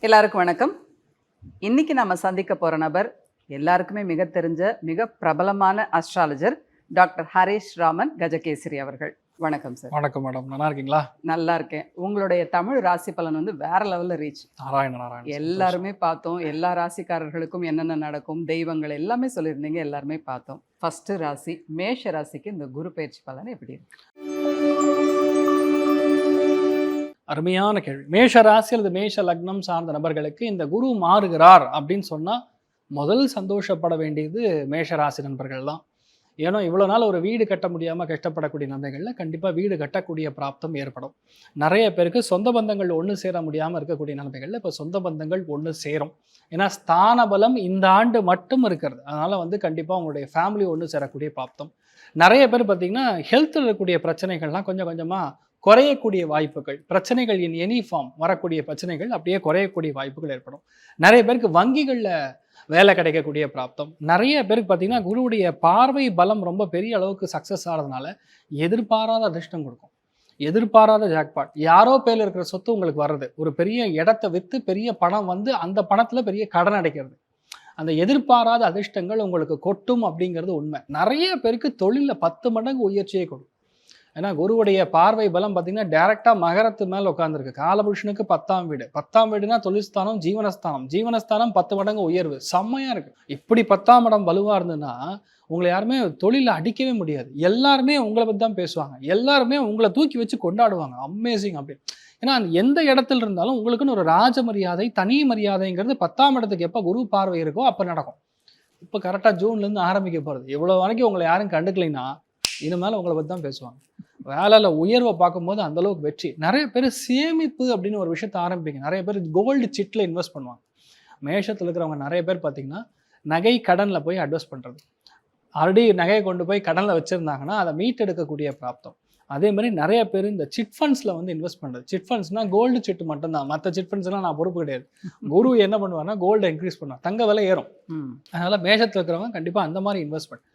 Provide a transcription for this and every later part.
எல்லாருக்கும் வணக்கம். இன்னைக்கு நம்ம சந்திக்க போற நபர் எல்லாருக்குமே மிக தெரிஞ்ச மிக பிரபலமான அஸ்ட்ராலஜர் டாக்டர் ஹரீஷ் ராமன் கஜகேசரி அவர்கள். வணக்கம் சார். வணக்கம் மேடம், நல்லா இருக்கீங்களா? நல்லா இருக்கேன். உங்களுடைய தமிழ் ராசி பலன் வந்து வேற லெவல்ல ரீச். நாராயண எல்லாருமே பார்த்தோம். எல்லா ராசிக்காரர்களுக்கும் என்னென்ன நடக்கும், தெய்வங்கள் எல்லாமே சொல்லியிருந்தீங்க, எல்லாருமே பார்த்தோம். ஃபர்ஸ்ட் ராசி மேஷ ராசிக்கு இந்த குரு பயிற்சி பலன் எப்படி இருக்கு? அருமையான கேள்வி. மேஷ ராசி அல்லது மேஷ லக்னம் சார்ந்த நபர்களுக்கு இந்த குரு மாறுகிறார் அப்படின்னு சொன்னால் முதல் சந்தோஷப்பட வேண்டியது மேஷ ராசி நண்பர்கள் தான். ஏன்னா இவ்வளோ நாள் ஒரு வீடு கட்ட முடியாமல் கஷ்டப்படக்கூடிய நபர்களில் கண்டிப்பாக வீடு கட்டக்கூடிய பிராப்தம் ஏற்படும். நிறைய பேருக்கு சொந்த பந்தங்கள் ஒன்று சேர முடியாமல் இருக்கக்கூடிய நபர்களில் இப்போ சொந்த பந்தங்கள் ஒன்று சேரும். ஏன்னா ஸ்தான பலம் இந்த ஆண்டு மட்டும் இருக்கிறது. அதனால் கண்டிப்பாக உங்களுடைய ஃபேமிலி ஒன்று சேரக்கூடிய பிராப்தம். நிறைய பேர் பார்த்திங்கன்னா ஹெல்த்தில் இருக்கக்கூடிய பிரச்சனைகள்லாம் கொஞ்சம் கொஞ்சமாக குறையக்கூடிய வாய்ப்புகள், பிரச்சனைகள் இன் எனி ஃபார்ம் வரக்கூடிய பிரச்சனைகள் அப்படியே குறையக்கூடிய வாய்ப்புகள் ஏற்படும். நிறைய பேருக்கு வங்கிகளில் வேலை கிடைக்கக்கூடிய பிராப்தம். நிறைய பேருக்கு பார்த்திங்கன்னா குருவுடைய பார்வை பலம் ரொம்ப பெரிய அளவுக்கு சக்ஸஸ் ஆகிறதுனால எதிர்பாராத அதிர்ஷ்டம் கொடுக்கும். எதிர்பாராத ஜாக்பாட். யாரோ பேரில் இருக்கிற சொத்து உங்களுக்கு வர்றது, ஒரு பெரிய இடத்தை விற்று பெரிய பணம் அந்த பணத்தில் பெரிய கடன் அடைக்கிறது, அந்த எதிர்பாராத அதிர்ஷ்டங்கள் உங்களுக்கு கொட்டும் அப்படிங்கிறது உண்மை. நிறைய பேருக்கு தொழிலில் 10 மடங்கு உயர்ச்சியை கொடுக்கும். ஏன்னா குருவுடைய பார்வை பலம் பார்த்தீங்கன்னா டைரக்டாக மகரத்து மேலே உட்காந்துருக்கு. காலபுருஷனுக்கு 10ஆம் வீடு. 10ஆம் வீடுனா தொழில்ஸ்தானம், ஜீவனஸ்தானம் 10 மடங்கு உயர்வு. செம்மையாக இருக்கு. இப்படி 10ஆம் இடம் வலுவாக இருந்ததுன்னா உங்களை யாருமே தொழிலில் அடிக்கவே முடியாது. எல்லாருமே உங்களை பற்றி தான் பேசுவாங்க, எல்லாருமே உங்களை தூக்கி வச்சு கொண்டாடுவாங்க. அமேசிங் அப்படி. ஏன்னா எந்த இடத்துல இருந்தாலும் உங்களுக்குன்னு ஒரு ராஜ மரியாதை, தனி மரியாதைங்கிறது 10ஆம் இடத்துக்கு எப்போ குரு பார்வை இருக்கோ அப்போ நடக்கும். இப்போ கரெக்டாக ஜூன்லேருந்து ஆரம்பிக்க போகிறது. இவ்வளோ வரைக்கும் உங்களை யாரும் கண்டுக்கலைன்னா இனிமேல் உங்களை பற்றி தான் பேசுவாங்க. வேலையில் உயர்வை பார்க்கும்போது அந்தளவுக்கு வெற்றி. நிறைய பேர் சேமிப்பு அப்படின்னு ஒரு விஷயத்தை ஆரம்பிங்க. நிறைய பேர் கோல்டு சிட்டில் இன்வெஸ்ட் பண்ணுவாங்க. மேஷத்தில் இருக்கிறவங்க நிறைய பேர் பார்த்திங்கன்னா நகை கடனில் போய் அட்வெஸ்ட் பண்ணுறது. ஆல்ரெடி நகையை கொண்டு போய் கடனில் வச்சுருந்தாங்கன்னா அதை மீட்டெடுக்கக்கூடிய பிராப்தம். அதே மாதிரி நிறைய பேர் இந்த சிட் ஃபண்ட்ஸில் இன்வெஸ்ட் பண்ணுறது. சிட் ஃபண்ட்ஸ்னால் கோல்டு சிட்டு மட்டும்தான், மற்ற சிட் ஃபண்ட்ஸ்லாம் நான் பொறுப்பு கிடையாது. குரு என்ன பண்ணுவார்னா கோல்டை இன்க்ரீஸ் பண்ணுவார், தங்க விலை ஏறும். அதனால் மேஷத்தில் இருக்கிறவங்க கண்டிப்பாக அந்த மாதிரி இன்வெஸ்ட்மெண்ட்.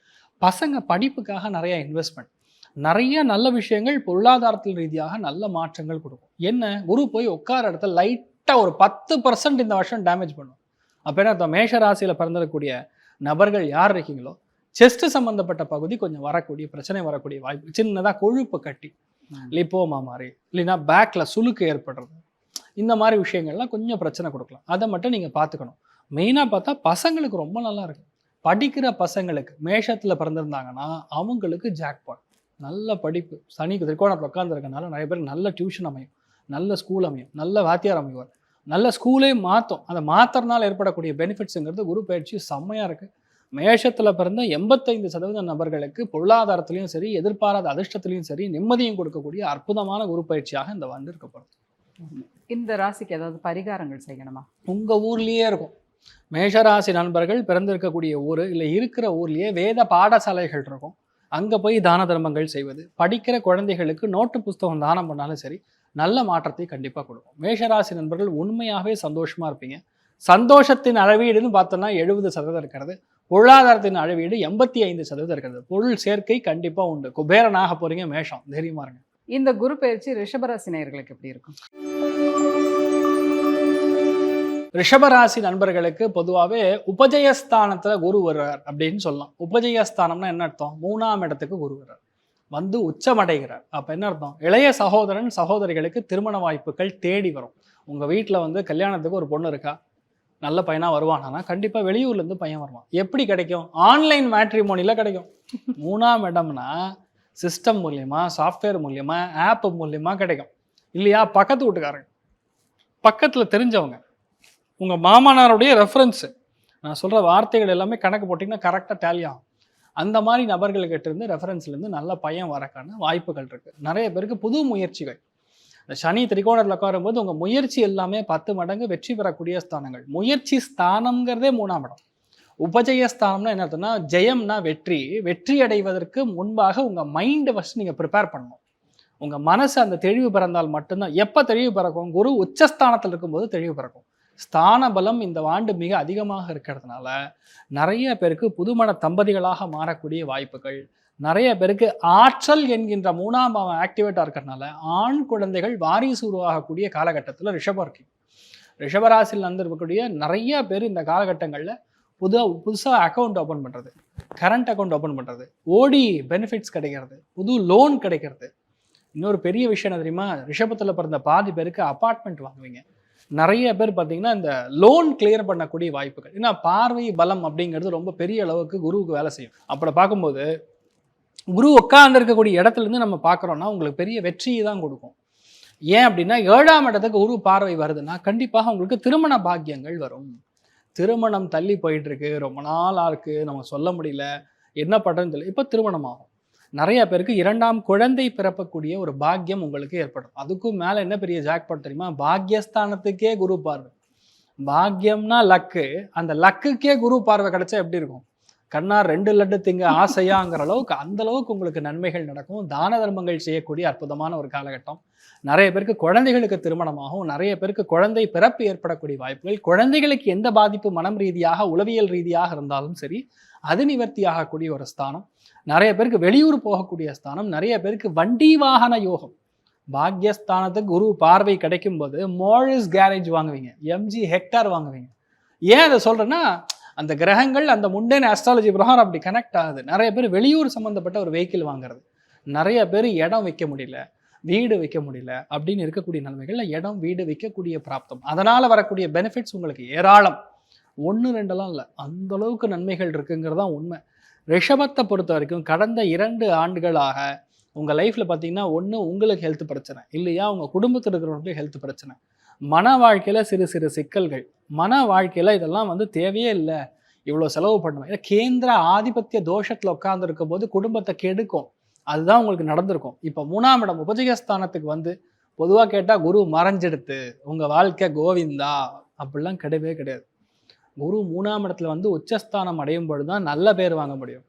பசங்க படிப்புக்காக நிறைய இன்வெஸ்ட்மெண்ட், நிறைய நல்ல விஷயங்கள் பொருளாதாரத்தில் ரீதியாக நல்ல மாற்றங்கள் கொடுக்கும். என்ன குரு போய் உட்கார இடத்துல லைட்டாக ஒரு 10% இந்த வருஷம் டேமேஜ் பண்ணும். அப்போ என்ன, மேஷ ராசியில் பிறந்திருக்கக்கூடிய நபர்கள் யார் இருக்கீங்களோ செஸ்ட் சம்மந்தப்பட்ட பகுதி கொஞ்சம் வரக்கூடிய பிரச்சனை வரக்கூடிய வாய்ப்பு. சின்னதாக கொழுப்பு கட்டி, லிப்போமா மாதிரி, இல்லைன்னா பேக்கில் சுளுக்கு ஏற்படுறது, இந்த மாதிரி விஷயங்கள்லாம் கொஞ்சம் பிரச்சனை கொடுக்கலாம். அதை மட்டும் நீங்கள் பார்த்துக்கணும். மெயினாக பார்த்தா பசங்களுக்கு ரொம்ப நல்லா இருக்கும். படிக்கிற பசங்களுக்கு மேஷத்தில் பிறந்திருந்தாங்கன்னா அவங்களுக்கு ஜாக்பாட். நல்ல படிப்பு, சனி திரிகோணத்தில் உட்காந்துருக்கனால நிறைய பேர் நல்ல டியூஷன் அமையும், நல்ல ஸ்கூல் அமையும், நல்ல வாத்தியார் அமைவார், நல்ல ஸ்கூலே மாற்றும். அதை மாற்றுறதுனால ஏற்படக்கூடிய பெனிஃபிட்ஸுங்கிறது குரு பயிற்சி செம்மையாக இருக்குது. மேஷத்தில் பிறந்த 85% நபர்களுக்கு பொருளாதாரத்துலேயும் சரி, எதிர்பாராத அதிர்ஷ்டத்துலையும் சரி, நிம்மதியும் கொடுக்கக்கூடிய அற்புதமான குரு பயிற்சியாக இந்த வந்து இருக்கப்படுது. இந்த ராசிக்கு ஏதாவது பரிகாரங்கள் செய்யணுமா? உங்கள் ஊர்லேயே இருக்கும். மேஷராசி நண்பர்கள் பிறந்திருக்கக்கூடிய ஊர் இல்லை இருக்கிற ஊர்லேயே வேத பாடசாலைகள் இருக்கும். அங்கே போய் தான தர்மங்கள் செய்வது, படிக்கிற குழந்தைகளுக்கு நோட்டு புஸ்தகம் தானம் பண்ணாலும் சரி, நல்ல மாற்றத்தை கண்டிப்பாக கொடுக்கும். மேஷராசி நண்பர்கள் உண்மையாகவே சந்தோஷமாக இருப்பீங்க. சந்தோஷத்தின் அளவீடுன்னு பார்த்தோன்னா 70% இருக்கிறது. பொருளாதாரத்தின் அளவீடு 85% இருக்கிறது. பொருள் சேர்க்கை கண்டிப்பாக உண்டு. குபேரனாக போகிறீங்க மேஷம், தைரியமாக இருங்க. இந்த குரு பயிற்சி ரிஷபராசி நேயர்களுக்கு எப்படி இருக்கும்? ரிஷபராசி நண்பர்களுக்கு பொதுவாகவே உபஜயஸ்தானத்தில் குரு வருவார் அப்படின்னு சொல்லலாம். உபஜயஸ்தானம்னா என்ன அர்த்தம்? 3ஆம் இடத்துக்கு குரு வர்றார், உச்சமடைகிறார். அப்போ என்ன அர்த்தம்? இளைய சகோதரன் சகோதரிகளுக்கு திருமண வாய்ப்புகள் தேடி வரும். உங்கள் வீட்டில் கல்யாணத்துக்கு ஒரு பொண்ணு இருக்கா, நல்ல பையனாக வருவானா? கண்டிப்பாக வெளியூர்லேருந்து பையன் வருவான். எப்படி கிடைக்கும்? ஆன்லைன் மேட்ரிமோனியில் கிடைக்கும். 3ஆம் இடம்னா சிஸ்டம் மூலியமாக, சாஃப்ட்வேர் மூலியமாக, ஆப் மூலியமாக கிடைக்கும் இல்லையா? பக்கத்து வீட்டுக்காரங்க, பக்கத்தில் தெரிஞ்சவங்க, உங்கள் மாமனாருடைய ரெஃபரன்ஸு, நான் சொல்கிற வார்த்தைகள் எல்லாமே கணக்கு போட்டிங்கன்னா கரெக்டாக டேலி ஆகும். அந்த மாதிரி நபர்கள்கிட்ட இருந்து ரெஃபரன்ஸ்லேருந்து நல்ல பையன் வரக்கான வாய்ப்புகள் இருக்குது. நிறைய பேருக்கு புது முயற்சிகள். இந்த சனி திரிகோணத்தில் உட்காரும்போது உங்கள் முயற்சி எல்லாமே 10 மடங்கு வெற்றி பெறக்கூடிய ஸ்தானங்கள். முயற்சி ஸ்தானம்ங்கிறதே 3ஆம் இடம். உபஜயஸ்தானம்னா என்ன அர்த்தம்னா, ஜெயம்னா வெற்றி. வெற்றி அடைவதற்கு முன்பாக உங்கள் மைண்டை ஃபஸ்ட் நீங்கள் ப்ரிப்பேர் பண்ணணும். உங்கள் மனசு அந்த தெளிவு பிறந்தால் மட்டும்தான். எப்போ தெளிவு பிறக்கும்? குரு உச்சஸ்தானத்தில் இருக்கும்போது தெளிவு பிறக்கும். ஸ்தான பலம் இந்த ஆண்டு மிக அதிகமாக இருக்கிறதுனால நிறைய பேருக்கு புதுமண தம்பதிகளாக மாறக்கூடிய வாய்ப்புகள், நிறைய பேருக்கு ஆற்றல் என்கின்ற 3ஆம் பாவம் ஆக்டிவேட்டாக இருக்கிறதுனால ஆண் குழந்தைகள் வாரிசு உருவாகக்கூடிய காலகட்டத்தில் ரிஷபம் இருக்கு. ரிஷபராசியில் இருக்கக்கூடிய நிறைய பேர் இந்த காலகட்டங்களில் புதுசாக அக்கௌண்ட் ஓப்பன் பண்ணுறது, கரண்ட் அக்கௌண்ட் ஓப்பன் பண்ணுறது, ஓடி பெனிஃபிட்ஸ் கிடைக்கிறது, புது லோன் கிடைக்கிறது. இன்னொரு பெரிய விஷயம் என்ன தெரியுமா, ரிஷபத்தில் பிறந்த பாதி பேருக்கு அப்பார்ட்மெண்ட் வாங்குவீங்க. நிறைய பேர் பார்த்தீங்கன்னா இந்த லோன் கிளியர் பண்ணக்கூடிய வாய்ப்புகள். ஏன்னா பார்வை பலம் அப்படிங்கிறது ரொம்ப பெரிய அளவுக்கு குருவுக்கு வேலை செய்யும். அப்படி பார்க்கும்போது குரு உட்கார்ந்து இருக்கக்கூடிய இடத்துல இருந்து நம்ம பார்க்குறோம்னா உங்களுக்கு பெரிய வெற்றியை தான் கொடுக்கும். ஏன் அப்படின்னா 7ஆம் இடத்துக்கு குரு பார்வை வருதுன்னா கண்டிப்பாக உங்களுக்கு திருமண பாக்கியங்கள் வரும். திருமணம் தள்ளி போயிட்டு இருக்கு, ரொம்ப நாளா இருக்கு, நம்ம சொல்ல முடியல, என்ன பண்றதுன்னு தெரியல, இப்போ திருமணம் ஆகும். நிறைய பேருக்கு 2ஆம் குழந்தை பிறப்பக்கூடிய ஒரு பாக்கியம் உங்களுக்கு ஏற்படும். அதுக்கும் மேல என்ன பெரிய ஜாக்பாட் தெரியுமா, பாக்கியஸ்தானத்துக்கே குரு பார்வை. பாக்கியம்னா லக்கு, அந்த லக்குக்கே குரு பார்வை கிடைச்சா எப்படி இருக்கும்? கண்ணார் 2 லட்டு திங்க ஆசையாங்கிற அளவுக்கு அந்த அளவுக்கு உங்களுக்கு நன்மைகள் நடக்கும். தான தர்மங்கள் செய்யக்கூடிய அற்புதமான ஒரு காலகட்டம். நிறைய பேருக்கு குழந்தைகளுக்கு திருமணமாகும், நிறைய பேருக்கு குழந்தை பிறப்பு ஏற்படக்கூடிய வாய்ப்புகள். குழந்தைகளுக்கு எந்த பாதிப்பு மனம் ரீதியாக உளவியல் ரீதியாக இருந்தாலும் சரி அது நிவர்த்தி ஆகக்கூடிய ஒரு ஸ்தானம். நிறைய பேருக்கு வெளியூர் போகக்கூடிய ஸ்தானம், நிறைய பேருக்கு வண்டி வாகன யோகம். பாக்யஸ்தானத்துக்கு குரு பார்வை கிடைக்கும் போது மோரிஸ் கேரேஜ் வாங்குவீங்க, எம்ஜி ஹெக்டார் வாங்குவீங்க. ஏன் அதை சொல்றேன்னா அந்த கிரகங்கள் அந்த முண்டேன் அஸ்ட்ராலஜி பிரகாரம் அப்படி கனெக்ட் ஆகுது. நிறைய பேர் வெளியூர் சம்மந்தப்பட்ட ஒரு வெஹிக்கிள் வாங்குறது, நிறைய பேர் இடம் வைக்க முடியல, வீடு வைக்க முடியல அப்படின்னு இருக்கக்கூடிய நிலைமைகள்ல இடம் வீடு வைக்கக்கூடிய பிராப்தம், அதனால வரக்கூடிய பெனிஃபிட்ஸ் உங்களுக்கு ஏராளம். 1-2 இல்லை, அந்த அளவுக்கு நன்மைகள் இருக்குங்கிறது தான் உண்மை. ரிஷபத்தை பொறுத்த வரைக்கும் கடந்த 2 ஆண்டுகளாக உங்கள் லைஃப்பில் பார்த்தீங்கன்னா ஒன்று உங்களுக்கு ஹெல்த் பிரச்சனை, இல்லையா உங்கள் குடும்பத்தில் இருக்கிறவங்களுக்கு ஹெல்த் பிரச்சனை, மன வாழ்க்கையில் சிறு சிறு சிக்கல்கள். மன வாழ்க்கையில் இதெல்லாம் தேவையே இல்லை, இவ்வளோ செலவு பண்ணுவேன். ஏன்னா கேந்திர ஆதிபத்திய தோஷத்தில் உட்கார்ந்துருக்கும் போது குடும்பத்தை கெடுக்கும், அதுதான் உங்களுக்கு நடந்திருக்கும். இப்போ 3ஆம் இடம் உபஜயஸ்தானத்துக்கு பொதுவாக கேட்டால் குரு மறைஞ்செடுத்து உங்கள் வாழ்க்கை கோவிந்தா அப்படிலாம் கிடையவே கிடையாது. குரு 3ஆம் இடத்துல உச்சஸ்தானம் அடையும் பொழுது தான் நல்ல பேர் வாங்க முடியும்,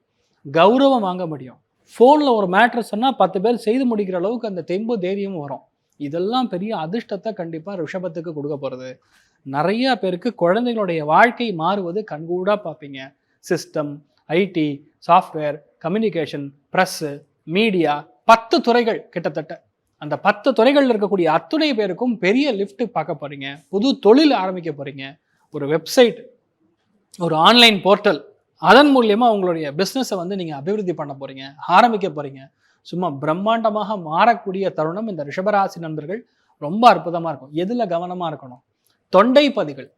கௌரவம் வாங்க முடியும். ஃபோனில் ஒரு மேட்ரு சொன்னால் 10 பேர் செய்து முடிக்கிற அளவுக்கு அந்த தெம்பு தைரியமும் வரும். இதெல்லாம் பெரிய அதிர்ஷ்டத்தை கண்டிப்பாக ரிஷபத்துக்கு கொடுக்க போகிறது. நிறைய பேருக்கு குழந்தைகளுடைய வாழ்க்கை மாறுவது கண்கூடாக பார்ப்பீங்க. System, IT, software, communication, press, media, 10 துறைகள் கிட்டத்தட்ட. அந்த 10 துறைகளில் இருக்கக்கூடிய அத்துணை பேருக்கும் பெரிய லிஃப்ட் பார்க்க போகிறீங்க. புது தொழில் ஆரம்பிக்க போகிறீங்க. ஒரு வெப்சைட், ஒரு ஆன்லைன் போர்ட்டல், அதன் மூலியமாக உங்களுடைய பிஸ்னஸை நீங்கள் அபிவிருத்தி பண்ண போகிறீங்க, ஆரம்பிக்க போகிறீங்க. சும்மா பிரம்மாண்டமாக மாறக்கூடிய தருணம் இந்த ரிஷபராசி நண்பர்கள் ரொம்ப அற்புதமாக இருக்கும். எதில் கவனமாக இருக்கணும்? தொண்டை பதிகள்,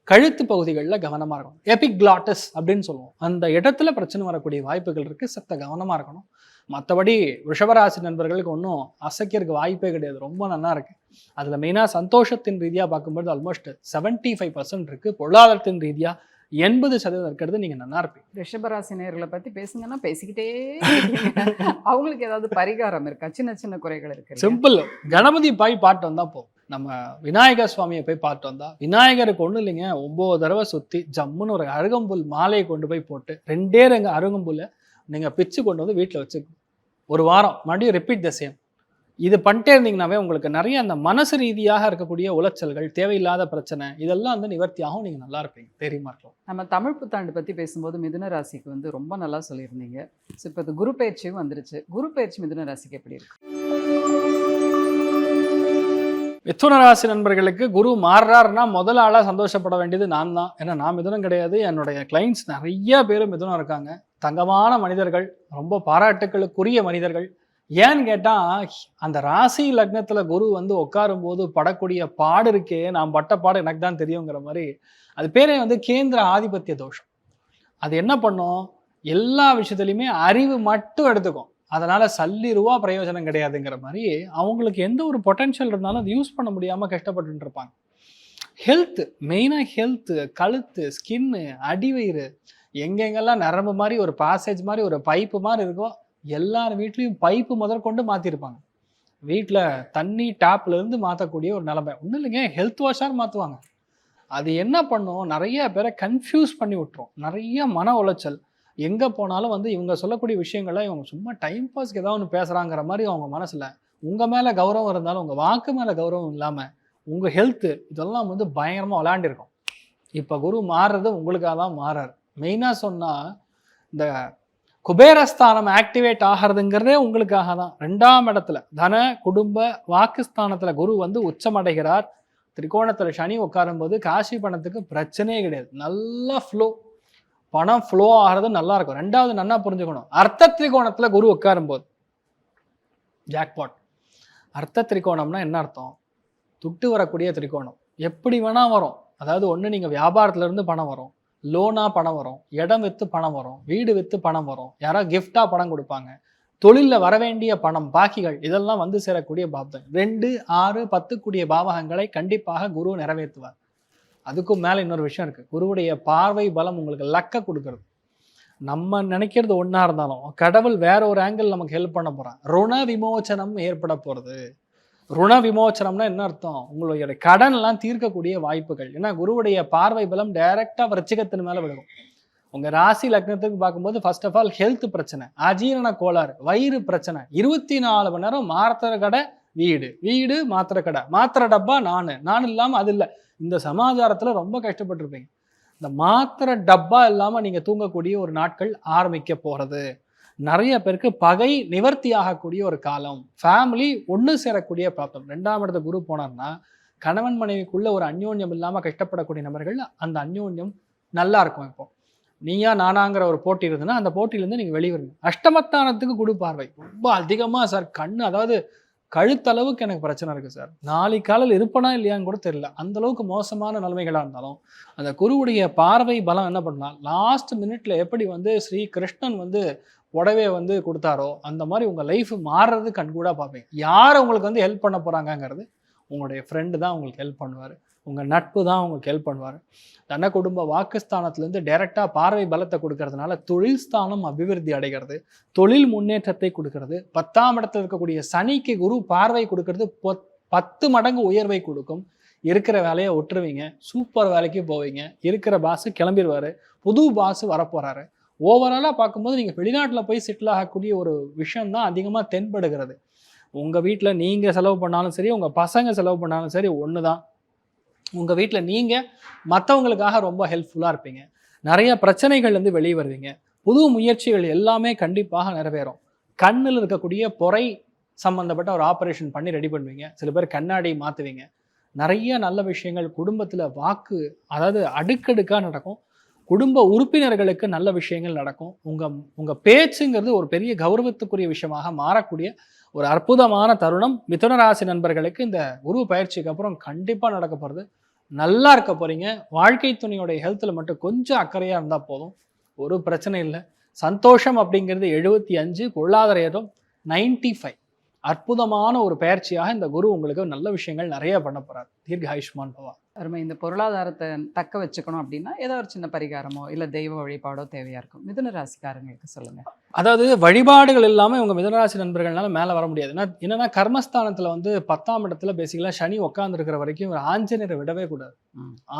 கழுத்து பகுதிகளில் கவனமாக இருக்கணும். எபிக்ளாட்டஸ் அப்படின்னு சொல்லுவோம், அந்த இடத்துல பிரச்சனை வரக்கூடிய வாய்ப்புகள் இருக்குது, சத்த கவனமாக இருக்கணும். மற்றபடி ரிஷபராசி நண்பர்களுக்கு ஒன்றும் அசைக்கிறதுக்கு வாய்ப்பே கிடையாது, ரொம்ப நல்லா இருக்குது. அதில் மெயினாக சந்தோஷத்தின் ரீதியாக பார்க்கும்போது ஆல்மோஸ்ட் 75% இருக்குது. பொருளாதாரத்தின் ரீதியாக 80% இருக்கிறது நீங்கள் நல்லா இருப்பீங்க. ரிஷபராசி நேயர்களை பற்றி பேசுங்கன்னா பேசிக்கிட்டே அவங்களுக்கு ஏதாவது பரிகாரம் இருக்கா? சின்ன சின்ன குறைகள் இருக்கு. சிம்பிள், கணபதி போய் பாட்டு வந்தால் போகும். நம்ம விநாயகர் சுவாமியை போய் பார்த்து வந்தா, விநாயகருக்கு ஒன்றும் இல்லைங்க, 9 தடவை சுற்றி ஜம்முன்னு ஒரு அருகம்புல் மாலையை கொண்டு போய் போட்டு 2 அருகம்புல்லை நீங்கள் பிச்சு கொண்டு வீட்டில் வச்சுக்கணும். ஒரு வாரம் மறுபடியும் ரிப்பீட் த சேம். இது பண்ணிட்டே இருந்தீங்கன்னாவே உங்களுக்கு நிறைய அந்த மனசு ரீதியாக இருக்கக்கூடிய உளைச்சல்கள், தேவையில்லாத பிரச்சனை, இதெல்லாம் நிவர்த்தியாகவும் நீங்கள் நல்லா இருப்பீங்க, தெரியுமா இருக்கலாம். நம்ம தமிழ் புத்தாண்டு பற்றி பேசும்போது மிதுன ராசிக்கு ரொம்ப நல்லா சொல்லியிருந்தீங்க. ஸோ இப்போ இது குரு பயிற்சியும் வந்துருச்சு. குரு பயிற்சி மிதுன ராசிக்கு எப்படி இருக்கு? மிதுன ராசி நண்பர்களுக்கு குரு மாறுறாருன்னா முதல் ஆளாக சந்தோஷப்பட வேண்டியது நான் தான். ஏன்னா நான் மிதுனம் கிடையாது, என்னுடைய கிளைண்ட்ஸ் நிறைய பேர் மிதுனம் இருக்காங்க. தங்கமான மனிதர்கள், ரொம்ப பாராட்டுக்களுக்குரிய மனிதர்கள். ஏன்னு கேட்டால் அந்த ராசி லக்னத்தில் குரு உட்காரும் போது படக்கூடிய பாடு இருக்கே, நான் பட்ட பாடு எனக்கு தான் தெரியுங்கிற மாதிரி. அது பேரே கேந்திர ஆதிபத்திய தோஷம். அது என்ன பண்ணும், எல்லா விஷயத்துலையுமே அறிவு மட்டும் எடுத்துக்கும், அதனால சல்லிருவா பிரயோஜனம் கிடையாதுங்கிற மாதிரி. அவங்களுக்கு எந்த ஒரு பொட்டென்ஷியல் இருந்தாலும் அது யூஸ் பண்ண முடியாமல் கஷ்டப்பட்டு இருப்பாங்க. ஹெல்த், மெயினாக ஹெல்த்து, கழுத்து, ஸ்கின்னு, அடிவயிறு, எங்கெங்கெல்லாம் நரம்பு மாதிரி ஒரு பாசேஜ் மாதிரி ஒரு பைப்பு மாதிரி இருக்கோ எல்லார் வீட்லேயும் பைப்பு முதற்கொண்டு மாற்றிருப்பாங்க. வீட்டில் தண்ணி டேப்லேருந்து மாற்றக்கூடிய ஒரு நிலைமை. ஒன்றும் இல்லைங்க, ஹெல்த் வாஷாக மாற்றுவாங்க. அது என்ன பண்ணும், நிறைய பேரை கன்ஃபியூஸ் பண்ணி விட்டுரும். நிறைய மன உளைச்சல். எங்கே போனாலும் இவங்க சொல்லக்கூடிய விஷயங்களை இவங்க சும்மா டைம் பாஸ்க்கு ஏதாவது ஒன்று பேசுகிறாங்கிற மாதிரி அவங்க மனசில். உங்கள் மேலே கௌரவம் இருந்தாலும் உங்கள் வாக்கு மேலே கௌரவம் இல்லாமல் உங்கள் ஹெல்த்து இதெல்லாம் பயங்கரமாக விளையாண்டிருக்கும். இப்போ குரு மாறுறது உங்களுக்காக தான் மாறாரு. மெயினாக சொன்னால் இந்த குபேரஸ்தானம் ஆக்டிவேட் ஆகிறதுங்கிறதே உங்களுக்காக தான். 2ஆம் இடத்துல தன குடும்ப வாக்குஸ்தானத்தில் குரு உச்சமடைகிறார். திரிகோணத்தில் சனி உட்காரும்போது காசி பணத்துக்கு பிரச்சனையே கிடையாது. நல்லா ஃப்ளோ, பணம் ஃப்ளோ ஆகிறது நல்லா இருக்கும். ரெண்டாவது நல்லா புரிஞ்சுக்கணும், அர்த்த திரிகோணத்தில் குரு உட்காரும்போது ஜாக்பாட். அர்த்த திரிகோணம்னா என்ன அர்த்தம்? துட்டு வரக்கூடிய திரிகோணம். எப்படி வேணா வரும். அதாவது ஒன்று நீங்கள் வியாபாரத்துல இருந்து பணம் வரும், லோனாக பணம் வரும், இடம் விற்று பணம் வரும், வீடு விற்று பணம் வரும், யாராவது கிஃப்டாக பணம் கொடுப்பாங்க, தொழிலில் வரவேண்டிய பணம் பாக்கிகள் இதெல்லாம் வந்து சேரக்கூடிய பாவம். 2, 6, 10 கூடிய பாவகங்களை கண்டிப்பாக குரு நிறைவேற்றுவார். அதுக்கும் மேலே இன்னொரு விஷயம் இருக்குது. குருவுடைய பார்வை பலம் உங்களுக்கு லக்க கொடுக்கறது. நம்ம நினைக்கிறது ஒன்றா இருந்தாலும் கடவுள் வேற ஒரு ஆங்கிள் நமக்கு ஹெல்ப் பண்ண போகிறான். ருண விமோச்சனம் ஏற்பட போகிறது. ருண விமோச்சனம்னா என்ன அர்த்தம்? உங்களுடைய கடன்லாம் தீர்க்கக்கூடிய வாய்ப்புகள். ஏன்னா குருவுடைய பார்வை பலம் டைரக்டாக விருச்சிகத்தின் மேலே விழுகும். உங்கள் ராசி லக்னத்துக்கு பார்க்கும்போது ஃபர்ஸ்ட் ஆஃப் ஆல் ஹெல்த் பிரச்சனை, அஜீரண கோளாறு, வயிறு பிரச்சனை, 24 மணி நேரம் மாத்திரை கடை, வீடு வீடு மாத்திரை கடை, மாத்திரை டப்பா நான் இல்லாமல் அது இல்லை. இந்த சமாச்சாரத்தில் ரொம்ப கஷ்டப்பட்டிருப்பீங்க. இந்த மாத்திரை டப்பா இல்லாமல் நீங்கள் தூங்கக்கூடிய ஒரு நாட்கள் ஆரம்பிக்க போகிறது. நிறைய பேருக்கு பகை நிவர்த்தி ஆகக்கூடிய ஒரு காலம். ஃபேமிலி ஒன்று சேரக்கூடிய பிராப்தம். 2ஆம் இடத்த குரு போனார்னா கணவன் மனைவிக்குள்ள ஒரு அந்யோன்யம் இல்லாமல் கஷ்டப்படக்கூடிய நபர்கள் அந்த அந்யோன்யம் நல்லா இருக்கும். இப்போ நீயா நானாங்கிற ஒரு போட்டி இருந்ததுன்னா அந்த போட்டியிலேருந்து நீங்கள் வெளியே வருங்க. அஷ்டமத்தானத்துக்கு குரு பார்வை ரொம்ப அதிகமாக சார். கண்ணு அதாவது கழுத்தளவுக்கு எனக்கு பிரச்சனை இருக்குது சார், நாளைக்கு காலையில் இருப்பனா இல்லையான்னு கூட தெரியல, அந்த அளவுக்கு மோசமான நிலைமைகளாக இருந்தாலும் அந்த குருவுடைய பார்வை பலம் என்ன பண்ணலாம், லாஸ்ட் மினிட்ல எப்படி வந்து ஸ்ரீ கிருஷ்ணன் வந்து புடவையை வந்து கொடுத்தாரோ அந்த மாதிரி உங்கள் லைஃப் மாறுறது கண்கூடாக பார்ப்பீங்க. யார் உங்களுக்கு வந்து ஹெல்ப் பண்ண போகிறாங்கங்கிறது உங்களுடைய ஃப்ரெண்டு தான் உங்களுக்கு ஹெல்ப் பண்ணுவார், உங்கள் நட்பு தான் உங்களுக்கு ஹெல்ப் பண்ணுவார். தன குடும்ப வாக்குஸ்தானத்துலேருந்து டைரெக்டாக பார்வை பலத்தை கொடுக்கறதுனால தொழில் ஸ்தானம் அபிவிருத்தி அடைகிறது, தொழில் முன்னேற்றத்தை கொடுக்கறது. 10ஆம் இடத்துல இருக்கக்கூடிய சனிக்கு குரு பார்வை கொடுக்கறது 10 மடங்கு உயர்வை கொடுக்கும். இருக்கிற வேலையை ஒட்டுருவீங்க, சூப்பர் வேலைக்கு போவீங்க, இருக்கிற பாஸு கிளம்பிடுவார், புது பாஸு வரப்போகிறாரு. ஓவராலாக பார்க்கும்போது நீங்கள் வெளிநாட்டில் போய் செட்டில் ஆகக்கூடிய ஒரு விஷயம்தான் அதிகமாக தென்படுகிறது. உங்கள் வீட்டில் நீங்கள் செலவு பண்ணாலும் சரி, உங்கள் பசங்க செலவு பண்ணாலும் சரி ஒன்று தான். உங்கள் வீட்டில் நீங்கள் மற்றவங்களுக்காக ரொம்ப ஹெல்ப்ஃபுல்லாக இருப்பீங்க. நிறைய பிரச்சனைகள்லேருந்து வெளியே வருவீங்க. புது முயற்சிகள் எல்லாமே கண்டிப்பாக நிறைவேறும். கண்ணில் இருக்கக்கூடிய பொறை சம்மந்தப்பட்ட ஒரு ஆப்ரேஷன் பண்ணி ரெடி பண்ணுவீங்க. சில பேர் கண்ணாடி மாற்றுவீங்க. நிறைய நல்ல விஷயங்கள் குடும்பத்தில் வாக்கு அதாவது அடுக்கடுக்காக நடக்கும். குடும்ப உறுப்பினர்களுக்கு நல்ல விஷயங்கள் நடக்கும். உங்கள் பேச்சுங்கிறது ஒரு பெரிய கௌரவத்துக்குரிய விஷயமாக மாறக்கூடிய ஒரு அற்புதமான தருணம் மிதுன ராசி நண்பர்களுக்கு இந்த குரு பயிற்சிக்கு அப்புறம் கண்டிப்பாக நடக்க போகிறது. நல்லா இருக்க போகிறீங்க. வாழ்க்கை துணையோடைய ஹெல்த்தில் மட்டும் கொஞ்சம் அக்கறையாக இருந்தால் போதும், ஒரு பிரச்சனை இல்லை. சந்தோஷம் அப்படிங்கிறது 75, பொருளாதார ஏதம் 95. அற்புதமான ஒரு பயிற்சியாக இந்த குரு உங்களுக்கு நல்ல விஷயங்கள் நிறைய பண்ண போகிறார். தீர்க்க ஆயுஷ்மான் பவா. அருமை. இந்த பொருளாதாரத்தை தக்க வச்சுக்கணும் அப்படின்னா ஏதோ ஒரு சின்ன பரிகாரமோ இல்லை தெய்வ வழிபாடோ தேவையாக இருக்கும். மிதுன ராசிக்காரங்களுக்கு சொல்லுங்கள். அதாவது வழிபாடுகள் இல்லாமல் இவங்க மிதுனராசி நண்பர்கள்னால மேலே வர முடியாது. என்னன்னா கர்மஸ்தானத்தில் வந்து 10ஆம் இடத்துல பேசிக்கலாக சனி உட்காந்துருக்கிற வரைக்கும் ஒரு ஆஞ்சநேயரை விடவே கூடாது.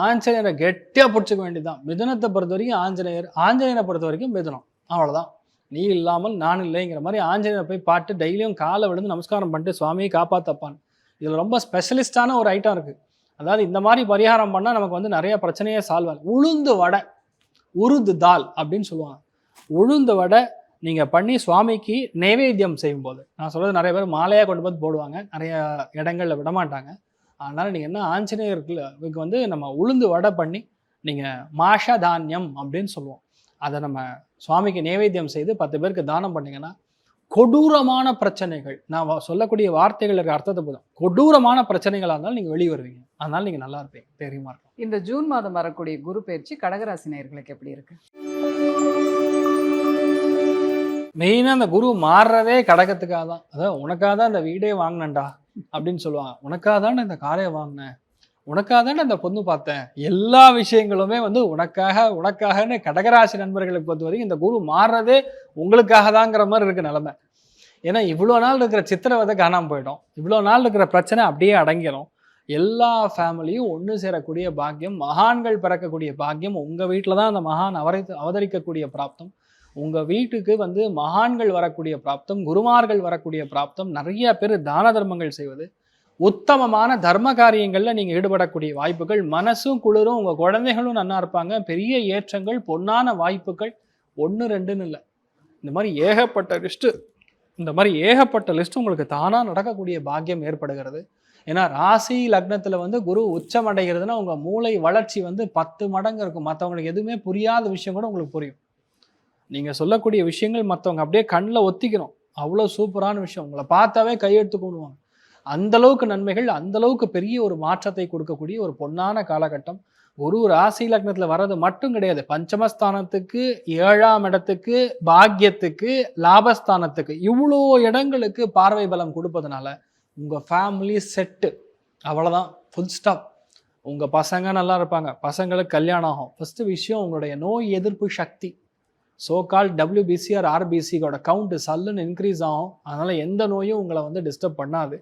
ஆஞ்சநேயரை கெட்டியாக பிடிச்சிக்க வேண்டியதுதான். மிதுனத்தை பொறுத்த வரைக்கும் ஆஞ்சநேயரை பொறுத்த வரைக்கும் மிதுனம் அவ்வளோதான். நீ இல்லாமல் நான் இல்லைங்கிற மாதிரி ஆஞ்சநேயரை போய் பாட்டு டெய்லியும் காலை விழுந்து நமஸ்காரம் பண்ணிட்டு சுவாமியை காப்பாற்றப்பான். இதில் ரொம்ப ஸ்பெஷலிஸ்டான ஒரு ஐட்டம் இருக்குது. அதாவது இந்த மாதிரி பரிகாரம் பண்ணால் நமக்கு வந்து நிறைய பிரச்சனையே சால்வ் ஆகும். உளுந்து வடை, உருது தால் அப்படின்னு சொல்லுவாங்க. உளுந்து வடை நீங்கள் பண்ணி சுவாமிக்கு நைவேத்தியம் செய்யும்போது, நான் சொல்கிறது நிறைய பேர் மாலையாக கொண்டு போய் போடுவாங்க, நிறைய இடங்களில் விடமாட்டாங்க. அதனால் நீங்கள் என்ன ஆஞ்சநேயருக்கு வந்து நம்ம உளுந்து வடை பண்ணி நீங்கள் மாஷ தானியம் அப்படின்னு சொல்லுவோம், அதை நம்ம சுவாமிக்கு நைவேத்தியம் செய்து 10 பேருக்கு தானம் பண்ணிங்கன்னா கொடூரமான பிரச்சனைகள், நான் சொல்லக்கூடிய வார்த்தைகள் இருக்க அர்த்தத்தை போதும், கொடூரமான பிரச்சனைகளாக இருந்தாலும் நீங்கள் வெளியே வருவீங்க. அதனால நீங்கள் நல்லா இருப்பீங்க, தெரியுமா இருக்கும். இந்த ஜூன் மாதம் வரக்கூடிய குரு பயிற்சி கடகராசி நேயர்களுக்கு எப்படி இருக்கு? மெயினாக அந்த குரு மாறுறதே கடகத்துக்காக தான். அதாவது உனக்காக தான் இந்த வீடே வாங்கினேன்டா அப்படின்னு சொல்லுவாங்க, உனக்காக தானே இந்த காரை வாங்கினேன், உனக்காக தானே இந்த பொண்ணு பார்த்தேன், எல்லா விஷயங்களுமே வந்து உனக்காகன்னு கடகராசி நண்பர்களுக்கு பொறுத்த வரைக்கும் இந்த குரு மாறுறதே உங்களுக்காக தாங்கிற மாதிரி இருக்கு நிலைமை. ஏன்னா இவ்வளோ நாள் இருக்கிற சித்திரவதை காணாமல் போயிடும், இவ்வளோ நாள் இருக்கிற பிரச்சனை அப்படியே அடங்கிடும். எல்லா ஃபேமிலியும் ஒன்று சேரக்கூடிய பாக்கியம், மகான்கள் பிறக்கக்கூடிய பாக்கியம் உங்கள் வீட்டில் தான் அந்த மகான் அவதரிக்கக்கூடிய பிராப்தம். உங்கள் வீட்டுக்கு வந்து மகான்கள் வரக்கூடிய பிராப்தம், குருமார்கள் வரக்கூடிய பிராப்தம், நிறைய பேர் தான தர்மங்கள் செய்வது, உத்தமமான தர்ம காரியங்களில் நீங்கள் ஈடுபடக்கூடிய வாய்ப்புகள், மனசும் குளிரும், உங்கள் குழந்தைகளும் நல்லா இருப்பாங்க, பெரிய ஏற்றங்கள், பொன்னான வாய்ப்புகள் 1 2ன்னு இல்லை, இந்த மாதிரி ஏகப்பட்ட லிஸ்ட்டு உங்களுக்கு தானாக நடக்கக்கூடிய பாக்கியம் ஏற்படுகிறது. ஏன்னா ராசி லக்னத்துல வந்து குரு உச்சம் அடைகிறதுனா உங்க மூளை வளர்ச்சி வந்து 10 மடங்கு இருக்கும். மற்றவங்களுக்கு எதுவுமே புரியாத விஷயம் கூட உங்களுக்கு புரியும். நீங்க சொல்லக்கூடிய விஷயங்கள் மற்றவங்க அப்படியே கண்ணில் ஒத்திக்கணும். அவ்வளோ சூப்பரான விஷயம். உங்களை பார்த்தாவே கையெடுத்து கும்பிடுவாங்க. அந்த அளவுக்கு நன்மைகள், அந்த அளவுக்கு பெரிய ஒரு மாற்றத்தை கொடுக்கக்கூடிய ஒரு பொன்னான காலகட்டம். குரு ராசி லக்னத்துல வர்றது மட்டும் கிடையாது, பஞ்சமஸ்தானத்துக்கு, 7ஆம் இடத்துக்கு, பாக்கியத்துக்கு, லாபஸ்தானத்துக்கு, இவ்வளோ இடங்களுக்கு பார்வை பலம் கொடுப்பதனால உங்க ஃபேமிலி செட்டு. அவ்வளோதான், ஃபுல் ஸ்டாப். உங்க பசங்க நல்லா இருப்பாங்க, பசங்களுக்கு கல்யாணம் ஆகும். ஃபர்ஸ்ட் விஷயம் உங்களுடைய நோய் எதிர்ப்பு சக்தி, சோகால் WBC ஆர் RBCயோட கவுண்ட் சல்லுன்னு இன்க்ரீஸ் ஆகும். அதனால எந்த நோயும் உங்களை வந்து டிஸ்டர்ப் பண்ணாது.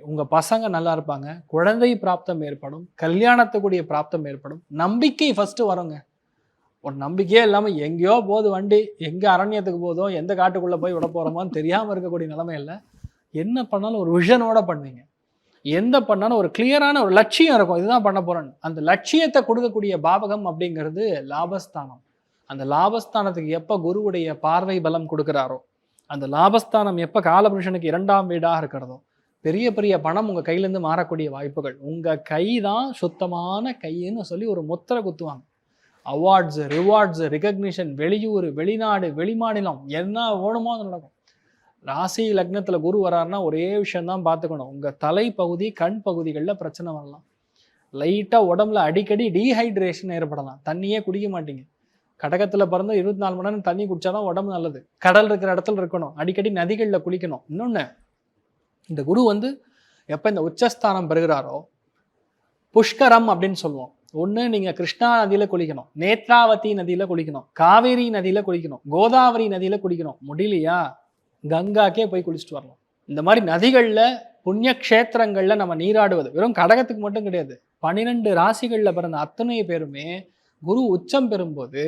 உங்க பசங்க நல்லா இருப்பாங்க, குழந்தை பிராப்தம் ஏற்படும், கல்யாணத்துக்குரிய பிராப்தம் ஏற்படும். நம்பிக்கை ஃபர்ஸ்ட் வருங்க. ஒரு நம்பிக்கையே இல்லாமல் எங்கேயோ போகுது வண்டி, எங்கே அரண்யத்துக்கு போதோ, எந்த காட்டுக்குள்ளே போய் விட போகிறோமோன்னு தெரியாமல் இருக்கக்கூடிய நிலைமை இல்லை. என்ன பண்ணாலும் ஒரு விஷனோட பண்ணுவீங்க. எந்த பண்ணாலும் ஒரு கிளியரான ஒரு லட்சியம் இருக்கும், இதுதான் பண்ண போறேன்னு. அந்த லட்சியத்தை கொடுக்கக்கூடிய பாவகம் அப்படிங்கிறது லாபஸ்தானம். அந்த லாபஸ்தானத்துக்கு எப்போ குருவுடைய பார்வை பலம் கொடுக்குறாரோ, அந்த லாபஸ்தானம் எப்போ காலபுருஷனுக்கு 2ஆம் வீடாக இருக்கிறதோ, பெரிய பெரிய பணம் உங்கள் கையிலேருந்து மாறக்கூடிய வாய்ப்புகள். உங்கள் கை தான் சுத்தமான கைன்னு சொல்லி ஒரு முத்திரை குத்துவாங்க. அவார்ட்ஸு, ரிவார்ட்ஸு, ரெகக்னிஷன், வெளியூர், வெளிநாடு, வெளிமாநிலம், என்ன வேணுமோ அது நடக்கும். ராசி லக்னத்தில் குரு வராருன்னா ஒரே விஷயம்தான் பார்த்துக்கணும். உங்கள் தலைப்பகுதி, கண் பகுதிகளில் பிரச்சனை வரலாம். லைட்டாக உடம்புல அடிக்கடி டீஹைட்ரேஷன் ஏற்படலாம். தண்ணியே குடிக்க மாட்டீங்க. கடகத்தில் பிறந்த 24 மணி நேரம் தண்ணி குடிச்சாதான் உடம்பு நல்லது. கடல் இருக்கிற இடத்துல இருக்கணும், அடிக்கடி நதிகளில் குளிக்கணும். இன்னொன்று, இந்த குரு வந்து எப்போ இந்த உச்சஸ்தானம் பெறுகிறாரோ, புஷ்கரம் அப்படின்னு சொல்லுவோம். ஒன்று நீங்கள் கிருஷ்ணா நதியில் குளிக்கணும், நேத்ராவதி நதியில் குளிக்கணும், காவேரி நதியில் குளிக்கணும், கோதாவரி நதியில் குளிக்கணும். முடியலையா, கங்காக்கே போய் குளிச்சுட்டு வரலாம். இந்த மாதிரி நதிகளில், புண்ணிய க்ஷேத்திரங்களில் நம்ம நீராடுவது வெறும் கடகத்துக்கு மட்டும் கிடையாது. 12 ராசிகளில் பிறந்த அத்தனை பேருமே குரு உச்சம் பெறும்போது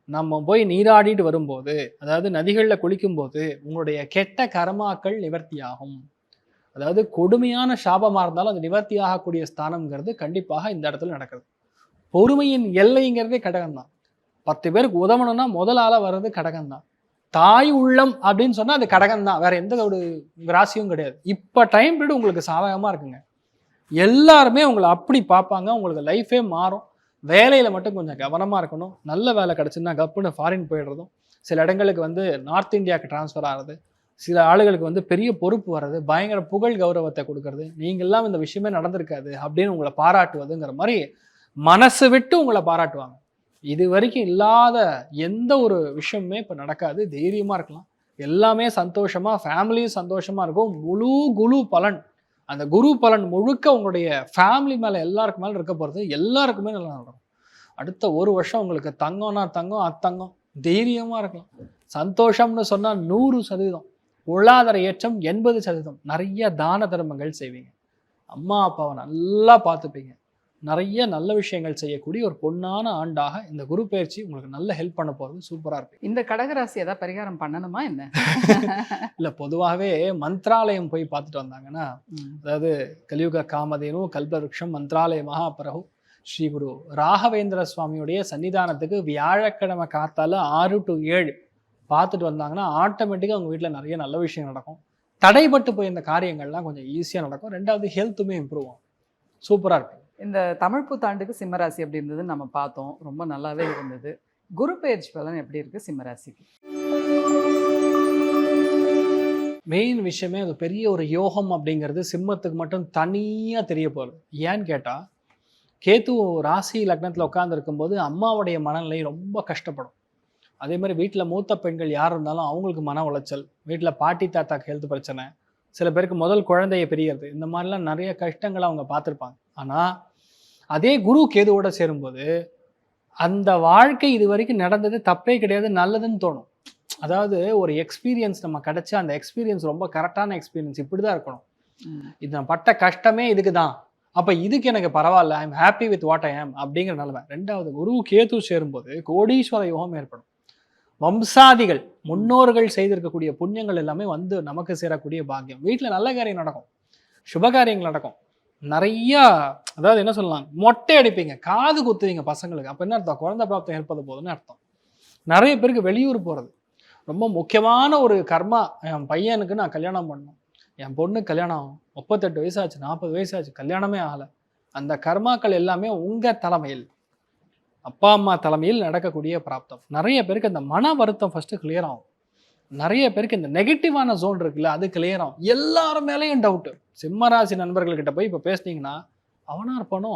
நம்ம போய் நீராடிட்டு வரும்போது, அதாவது நதிகளில் குளிக்கும்போது உங்களுடைய கெட்ட கர்மாக்கள் நிவர்த்தியாகும். அதாவது கொடுமையான சாபமாக இருந்தாலும் அது நிவர்த்தி ஆகக்கூடிய ஸ்தானம்ங்கிறது கண்டிப்பாக இந்த இடத்துல நடக்குது. பொறுமையின் எல்லைங்கிறதே கடகம்தான். 10 பேருக்கு உதவணும்னா முதல் ஆளாக வர்றது கடகம்தான். தாய் உள்ளம் அப்படின்னு சொன்னால் அது கடகம்தான், வேற எந்த ஒரு ராசியும் கிடையாது. இப்போ டைம் பீரியட் உங்களுக்கு சாதகமாக இருக்குங்க. எல்லாருமே உங்களை அப்படி பார்ப்பாங்க, உங்களுக்கு லைஃபே மாறும். வேலையில் மட்டும் கொஞ்சம் கவனமாக இருக்கணும். நல்ல வேலை கிடச்சுன்னா கப்புன்னு ஃபாரின் போயிடுறதும், சில இடங்களுக்கு வந்து நார்த் இந்தியாவுக்கு ட்ரான்ஸ்ஃபர் ஆகிறது, சில ஆளுகளுக்கு வந்து பெரிய பொறுப்பு வர்றது, பயங்கர புகழ் கௌரவத்தை கொடுக்கறது, நீங்கள்லாம் இந்த விஷயமே நடந்திருக்காது அப்படின்னு உங்களை பாராட்டுவதுங்கிற மாதிரி மனசு விட்டு உங்களை பாராட்டுவாங்க. இது வரைக்கும் இல்லாத எந்த ஒரு விஷயமுமே இப்போ நடக்காது. தைரியமாக இருக்கலாம். எல்லாமே சந்தோஷமாக, ஃபேமிலியும் சந்தோஷமாக இருக்கும். முழு குரு பலன், அந்த குரு பலன் முழுக்க உங்களுடைய ஃபேமிலி மேலே எல்லாருக்கு மேலே இருக்க போகிறது. எல்லாருக்குமே நல்லா நடக்கும். அடுத்த 1 வருஷம் உங்களுக்கு தங்கம்னா தங்கம், அத்தங்கம், தைரியமாக இருக்கலாம். சந்தோஷம்னு சொன்னால் 100%, பொருளாதார ஏற்றம் 80%. நிறைய தான தர்மங்கள் செய்வீங்க, அம்மா அப்பாவை நல்லா பார்த்துப்பீங்க, நிறைய நல்ல விஷயங்கள் செய்யக்கூடிய ஒரு பொன்னான ஆண்டாக இந்த குரு பயிற்சி உங்களுக்கு நல்ல ஹெல்ப் பண்ண போகிறது. சூப்பராக இருக்கு. இந்த கடகராசி ஏதாவது பரிகாரம் பண்ணணுமா என்ன? இல்லை, பொதுவாகவே மந்த்ராலயம் போய் பார்த்துட்டு வந்தாங்கன்னா, அதாவது கலியுக காமதேனு கல்பவருஷம் மந்த்ராலயமாக பிறகு ஸ்ரீ குரு ராகவேந்திர சுவாமியுடைய சன்னிதானத்துக்கு வியாழக்கிழமை காத்தால 6 to 7 பார்த்துட்டு வந்தாங்கன்னா ஆட்டோமேட்டிக்காக அவங்க வீட்டில் நிறைய நல்ல விஷயம் நடக்கும். தடைப்பட்டு போய் இந்த காரியங்கள்லாம் கொஞ்சம் ஈஸியாக நடக்கும். 2வது ஹெல்த்துமே இம்ப்ரூவ் ஆகும். சூப்பராக இருக்கும். இந்த தமிழ் புத்தாண்டுக்கு சிம்மராசி எப்படி இருந்ததுன்னு நம்ம பார்த்தோம், ரொம்ப நல்லாவே இருந்தது. குரு பெயர்ச்சி பலன் எப்படி இருக்கு சிம்மராசிக்கு? மெயின் விஷயமே அது பெரிய ஒரு யோகம் அப்படிங்கிறது சிம்மத்துக்கு மட்டும் தனியாக தெரிய போகுது. ஏன்னு கேட்டால், கேத்து ராசி லக்னத்தில் உட்கார்ந்துருக்கும் போது அம்மாவுடைய மனநிலை ரொம்ப கஷ்டப்படும். அதே மாதிரி வீட்டில் மூத்த பெண்கள் யார் இருந்தாலும் அவங்களுக்கு மன உளைச்சல், வீட்டில் பாட்டி தாத்தாக்கு ஹெல்த் பிரச்சனை, சில பேருக்கு முதல் குழந்தைய பிரியறது, இந்த மாதிரிலாம் நிறைய கஷ்டங்களை அவங்க பார்த்துருப்பாங்க. ஆனால் அதே குரு கேதுவோட சேரும்போது அந்த வாழ்க்கை இது வரைக்கும் நடந்தது தப்பே கிடையாது, நல்லதுன்னு தோணும். அதாவது ஒரு எக்ஸ்பீரியன்ஸ் நம்ம கிடைச்சா அந்த எக்ஸ்பீரியன்ஸ் ரொம்ப கரெக்டான எக்ஸ்பீரியன்ஸ், இப்படி தான் இருக்கணும். இது நான் பட்ட கஷ்டமே இதுக்கு தான், அப்போ இதுக்கு எனக்கு பரவாயில்ல, I am happy with what I ஆம் அப்படிங்கிற நிலைமை. 2வது குரு கேது சேரும்போது கோடீஸ்வர யோகம் ஏற்படும். வம்சாதிகள், முன்னோர்கள் செய்திருக்கக்கூடிய புண்ணியங்கள் எல்லாமே வந்து நமக்கு சேரக்கூடிய பாக்கியம். வீட்டில் நல்ல காரியம் நடக்கும், சுபகாரியங்கள் நடக்கும். நிறையா, அதாவது என்ன சொல்லலாம், மொட்டை அடிப்பீங்க, காது குத்துவீங்க பசங்களுக்கு. அப்போ என்ன அர்த்தம்? குழந்தை பிராப்தம் ஏற்பட போகுதுன்னு அர்த்தம். நிறைய பேருக்கு வெளியூர் போகிறது ரொம்ப முக்கியமான ஒரு கர்மா. என் பையனுக்கு நான் கல்யாணம் பண்ணணும், என் பொண்ணு கல்யாணம் 38 வயசாச்சு, 40 வயசாச்சு, கல்யாணமே ஆகலை. அந்த கர்மாக்கள் எல்லாமே உங்கள் தலைமையில், அப்பா அம்மா தலைமையில் நடக்கக்கூடிய பிராப்தம். நிறைய பேருக்கு அந்த மன வருத்தம் ஃபஸ்ட்டு கிளியர் ஆகும். நிறைய பேருக்கு இந்த நெகட்டிவான ஜோன் இருக்குல்ல, அது கிளியர் ஆகும். எல்லாரும் மேலேயும் டவுட்டு. சிம்மராசி நண்பர்கள்கிட்ட போய் இப்போ பேசுனீங்கன்னா, அவனா இருப்பானோ,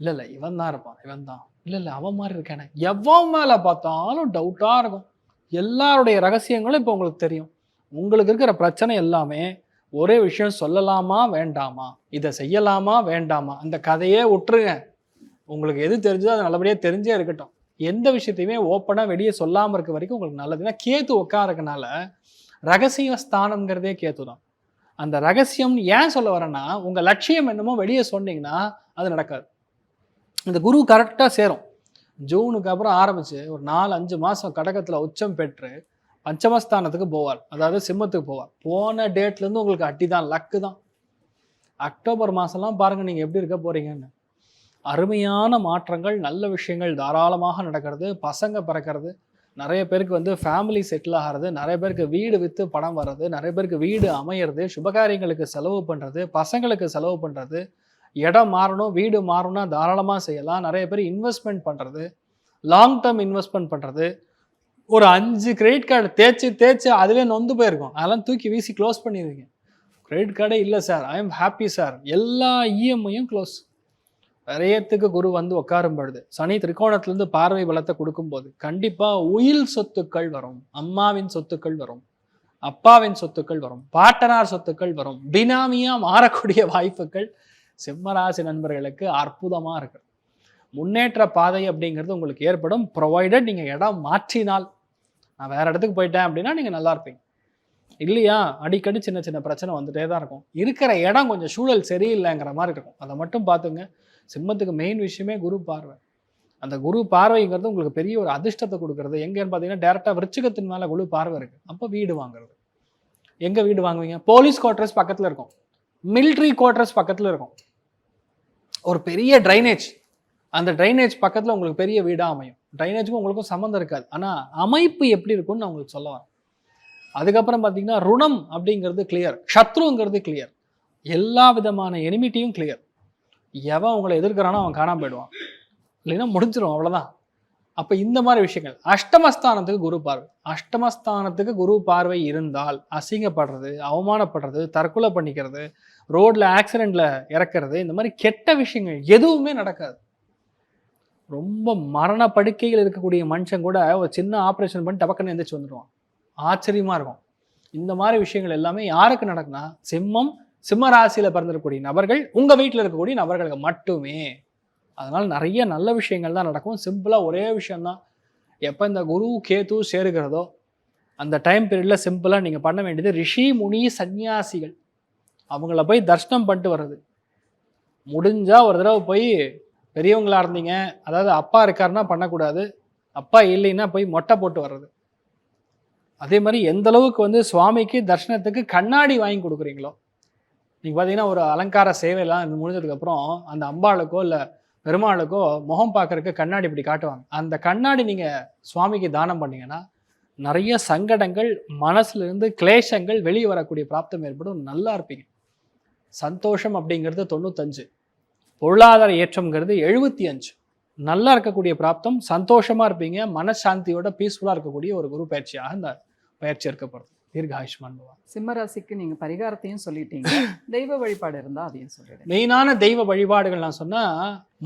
இல்லை இவன் தான் இருப்பான், இவன் தான், இல்லை அவன் மாதிரி இருக்கானே, எவன் மேலே பார்த்தாலும் டவுட்டாக இருக்கும். எல்லாருடைய ரகசியங்களும் இப்போ உங்களுக்கு தெரியும். உங்களுக்கு இருக்கிற பிரச்சனை எல்லாமே ஒரே விஷயம், சொல்லலாமா வேண்டாமா, இதை செய்யலாமா வேண்டாமா, அந்த கதையே விட்டுருங்க. உங்களுக்கு எது தெரிஞ்சதோ அது நல்லபடியாக தெரிஞ்சே இருக்கட்டும். எந்த விஷயத்தையுமே ஓப்பனாக வெளியே சொல்லாமல் இருக்க வரைக்கும் உங்களுக்கு நல்லதுன்னா, கேத்து உட்காரதுனால ரகசிய ஸ்தானம்ங்கிறதே கேத்து தான். அந்த ரகசியம் ஏன் சொல்ல வரேன்னா, உங்கள் லட்சியம் என்னமோ வெளியே சொன்னீங்கன்னா அது நடக்காது. இந்த குரு கரெக்டாக சேரும். ஜூனுக்கு அப்புறம் ஆரம்பித்து ஒரு 4-5 மாதம் கடகத்தில் உச்சம் பெற்று பஞ்சமஸ்தானத்துக்கு போவார், அதாவது சிம்மத்துக்கு போவார். போன டேட்லேருந்து உங்களுக்கு அட்டி தான், லக்கு தான். அக்டோபர் மாதம்லாம் பாருங்கள் நீங்கள் எப்படி இருக்க போகிறீங்கன்னு. அருமையான மாற்றங்கள், நல்ல விஷயங்கள் தாராளமாக நடக்கிறது. பசங்க பிறக்கிறது, நிறைய பேருக்கு ஃபேமிலி செட்டில் ஆகிறது, நிறைய பேருக்கு வீடு விற்று பணம் வர்றது, நிறைய பேருக்கு வீடு அமையிறது, சுபகாரியங்களுக்கு செலவு பண்ணுறது, பசங்களுக்கு செலவு பண்ணுறது, இடம் மாறணும் வீடு மாறணும்னா தாராளமாக செய்யலாம். நிறைய பேர் இன்வெஸ்ட்மெண்ட் பண்ணுறது, லாங் டேர்ம் இன்வெஸ்ட்மெண்ட் பண்ணுறது. ஒரு 5 கிரெடிட் கார்டு தேய்ச்சி அதுவே நொந்து போயிருக்கும், அதெல்லாம் தூக்கி வீசி க்ளோஸ் பண்ணிடுவீங்க. கிரெடிட் கார்டே இல்லை sir, I am happy sir, எல்லா இஎம்ஐயும் க்ளோஸ். விரயத்துக்கு குரு உட்காரும் பொழுது சனி திரிகோணத்திலிருந்து பார்வை பலத்தை கொடுக்கும்போது கண்டிப்பாக உயில் சொத்துக்கள் வரும், அம்மாவின் சொத்துக்கள் வரும், அப்பாவின் சொத்துக்கள் வரும், பாட்டனார் சொத்துக்கள் வரும். பினாமியாக மாறக்கூடிய வாய்ப்புகள் சிம்மராசி நண்பர்களுக்கு அற்புதமாக இருக்கு. முன்னேற்ற பாதை அப்படிங்கிறது உங்களுக்கு ஏற்படும், ப்ரொவைடட் நீங்கள் இடம் மாற்றினால். நான் வேறு இடத்துக்கு போயிட்டேன் அப்படின்னா நீங்கள் நல்லா இருப்பீங்க. இல்லையா, அடிக்கடி சின்ன சின்ன பிரச்சனை வந்துட்டே தான் இருக்கும். இருக்கிற இடம் கொஞ்சம் சூழல் சரியில்லைங்கிற மாதிரி இருக்கும், அதை மட்டும் பார்த்துங்க. சிம்மத்துக்கு மெயின் விஷயமே குரு பார்வை. அந்த குரு பார்வைங்கிறது உங்களுக்கு பெரிய ஒரு அதிர்ஷ்டத்தை கொடுக்குறது. எங்கேன்னு பார்த்தீங்கன்னா, டேரெக்டாக விருச்சிகத்தின் மேலே குரு பார்வை இருக்குது. அப்போ வீடு வாங்குறது. எங்கே வீடு வாங்குவீங்க? போலீஸ் குவார்ட்டர்ஸ் பக்கத்தில் இருக்கும், மிலிட்ரி குவார்ட்டர்ஸ் பக்கத்தில் இருக்கும், ஒரு பெரிய ட்ரைனேஜ், அந்த ட்ரைனேஜ் பக்கத்தில் உங்களுக்கு பெரிய வீடாக அமையும். ட்ரைனேஜுக்கும் உங்களுக்கும் சம்மந்தம் இருக்காது, ஆனால் அமைப்பு எப்படி இருக்கும்னு நான் உங்களுக்கு சொல்ல வரேன். அதுக்கப்புறம் பார்த்தீங்கன்னா, ருணம் அப்படிங்கிறது கிளியர், சத்ருங்கிறது கிளியர், எல்லா விதமான எனிமிட்டியும் கிளியர். எவன் உங்களை எதிர்க்கிறானோ அவன் காணாமல் போயிடுவான், இல்லைன்னா முடிஞ்சிடும், அவ்வளோதான். அப்போ இந்த மாதிரி விஷயங்கள். அஷ்டமஸ்தானத்துக்கு குரு பார்வை. அஷ்டமஸ்தானத்துக்கு குரு பார்வை இருந்தால் அசிங்கப்படுறது, அவமானப்படுறது, தற்கொலை பண்ணிக்கிறது, ரோட்ல ஆக்சிடென்ட்ல இறக்கிறது, இந்த மாதிரி கெட்ட விஷயங்கள் எதுவுமே நடக்காது. ரொம்ப மரண படுக்கையில் இருக்கக்கூடிய மனுஷன் கூட ஒரு சின்ன ஆப்ரேஷன் பண்ணி டபக்குன்னு எந்திரிச்சு வந்துடுவான். ஆச்சரியமா இருக்கும். இந்த மாதிரி விஷயங்கள் எல்லாமே யாருக்கு நடக்குன்னா, சிம்ம ராசியில பிறந்திருக்கக்கூடிய நபர்கள், உங்க வீட்டில் இருக்கக்கூடிய நபர்களுக்கு மட்டுமே. அதனால நிறைய நல்ல விஷயங்கள் தான் நடக்கும். சிம்பிளா ஒரே விஷயம்தான், எப்போ இந்த குரு கேது சேருகிறதோ அந்த டைம் பீரியட்ல சிம்பிளா நீங்க பண்ண வேண்டியது, ரிஷி முனி சன்னியாசிகள் அவங்கள போய் தரிசனம் பண்ணிட்டு வர்றது. முடிஞ்சா ஒரு தடவை போய், பெரியவங்களா இருந்தீங்க, அதாவது அப்பா இருக்காருன்னா பண்ணக்கூடாது, அப்பா இல்லைன்னா போய் மொட்டை போட்டு வர்றது. அதே மாதிரி எந்த அளவுக்கு சுவாமிக்கு தர்ஷனத்துக்கு கண்ணாடி வாங்கி கொடுக்குறீங்களோ, நீங்கள் பார்த்தீங்கன்னா ஒரு அலங்கார சேவையெல்லாம் முடிஞ்சதுக்கப்புறம் அந்த அம்பாளுக்கோ இல்லை பெருமாளுக்கோ முகம் பார்க்கறதுக்கு கண்ணாடி இப்படி காட்டுவாங்க. அந்த கண்ணாடி நீங்கள் சுவாமிக்கு தானம் பண்ணீங்கன்னா நிறைய சங்கடங்கள், மனசுலேருந்து கிளேஷங்கள் வெளியே வரக்கூடிய பிராப்தம் ஏற்படும், நல்லா இருப்பீங்க. சந்தோஷம் அப்படிங்கிறது 95, பொருளாதார ஏற்றம்ங்கிறது 75. நல்லா இருக்கக்கூடிய பிராப்தம், சந்தோஷமாக இருப்பீங்க, மனசாந்தியோட பீஸ்ஃபுல்லாக இருக்கக்கூடிய ஒரு குரு பயிற்சியாக இந்த பயிற்சி இருக்கப்படுது. தீர்காயுஷ்மான் பவா. சிம்மராசிக்கு நீங்க பரிகாரத்தையும் சொல்லிட்டீங்க, தெய்வ வழிபாடு இருந்தா அதையும் சொல்லிடுறேன். மெயினான தெய்வ வழிபாடுகள் நான் சொன்னா,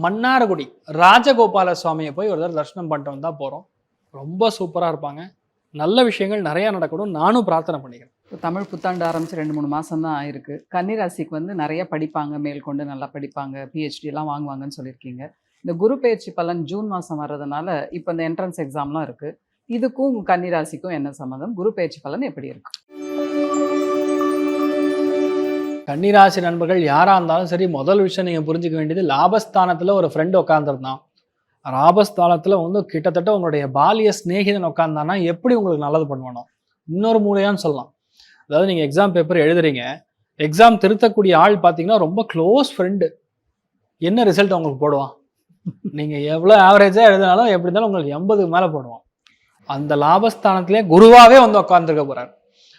மன்னார்குடி ராஜகோபால சுவாமியை போய் ஒரு தடவை தரிசனம் பண்ணிட்டு வந்தா போறோம். ரொம்ப சூப்பரா இருப்பாங்க, நல்ல விஷயங்கள் நிறைய நடக்கணும். நானும் பிரார்த்தனை பண்ணிக்கிறேன். இப்போ தமிழ் புத்தாண்டு ஆரம்பிச்சு 2-3 மாதம் தான் ஆயிருக்கு. கன்னிராசிக்கு நிறைய படிப்பாங்க, மேற்கொண்டு நல்லா படிப்பாங்க, பிஹெச்டி எல்லாம் வாங்குவாங்கன்னு சொல்லியிருக்கீங்க. இந்த குரு பயிற்சி பலன் ஜூன் மாதம் வர்றதுனால இப்போ இந்த என்ட்ரன்ஸ் எக்ஸாம்லாம் இருக்கு, இதுக்கும் கன்னிராசிக்கும் என்ன சம்மந்தம்? குரு பயிற்சி பலன் எப்படி இருக்கு? கன்னிராசி நண்பர்கள் யாரா இருந்தாலும் சரி, முதல் விஷயம் நீங்க புரிஞ்சுக்க வேண்டியது, லாபஸ்தானத்துல ஒரு ஃப்ரெண்ட் உட்காந்துருந்தான், லாபஸ்தானத்துல கிட்டத்தட்ட உங்களுடைய பாலிய சிநேகிதன் உட்காந்தானா எப்படி உங்களுக்கு நல்லது பண்ணுவானோ, இன்னொரு மூலையான்னு சொல்லலாம். அதாவது நீங்க எக்ஸாம் பேப்பர் எழுதுறீங்க, எக்ஸாம் திருத்தக்கூடிய ஆள் பார்த்தீங்கன்னா ரொம்ப க்ளோஸ் ஃப்ரெண்டு, என்ன ரிசல்ட் உங்களுக்கு போடுவான்? நீங்க எவ்வளோ ஆவரேஜா எழுதினாலும் எப்படி இருந்தாலும் உங்களுக்கு 80க்கு மேலே போடுவான். அந்த லாபஸ்தானத்திலே குருவாவே உட்காந்துருக்க போறார்.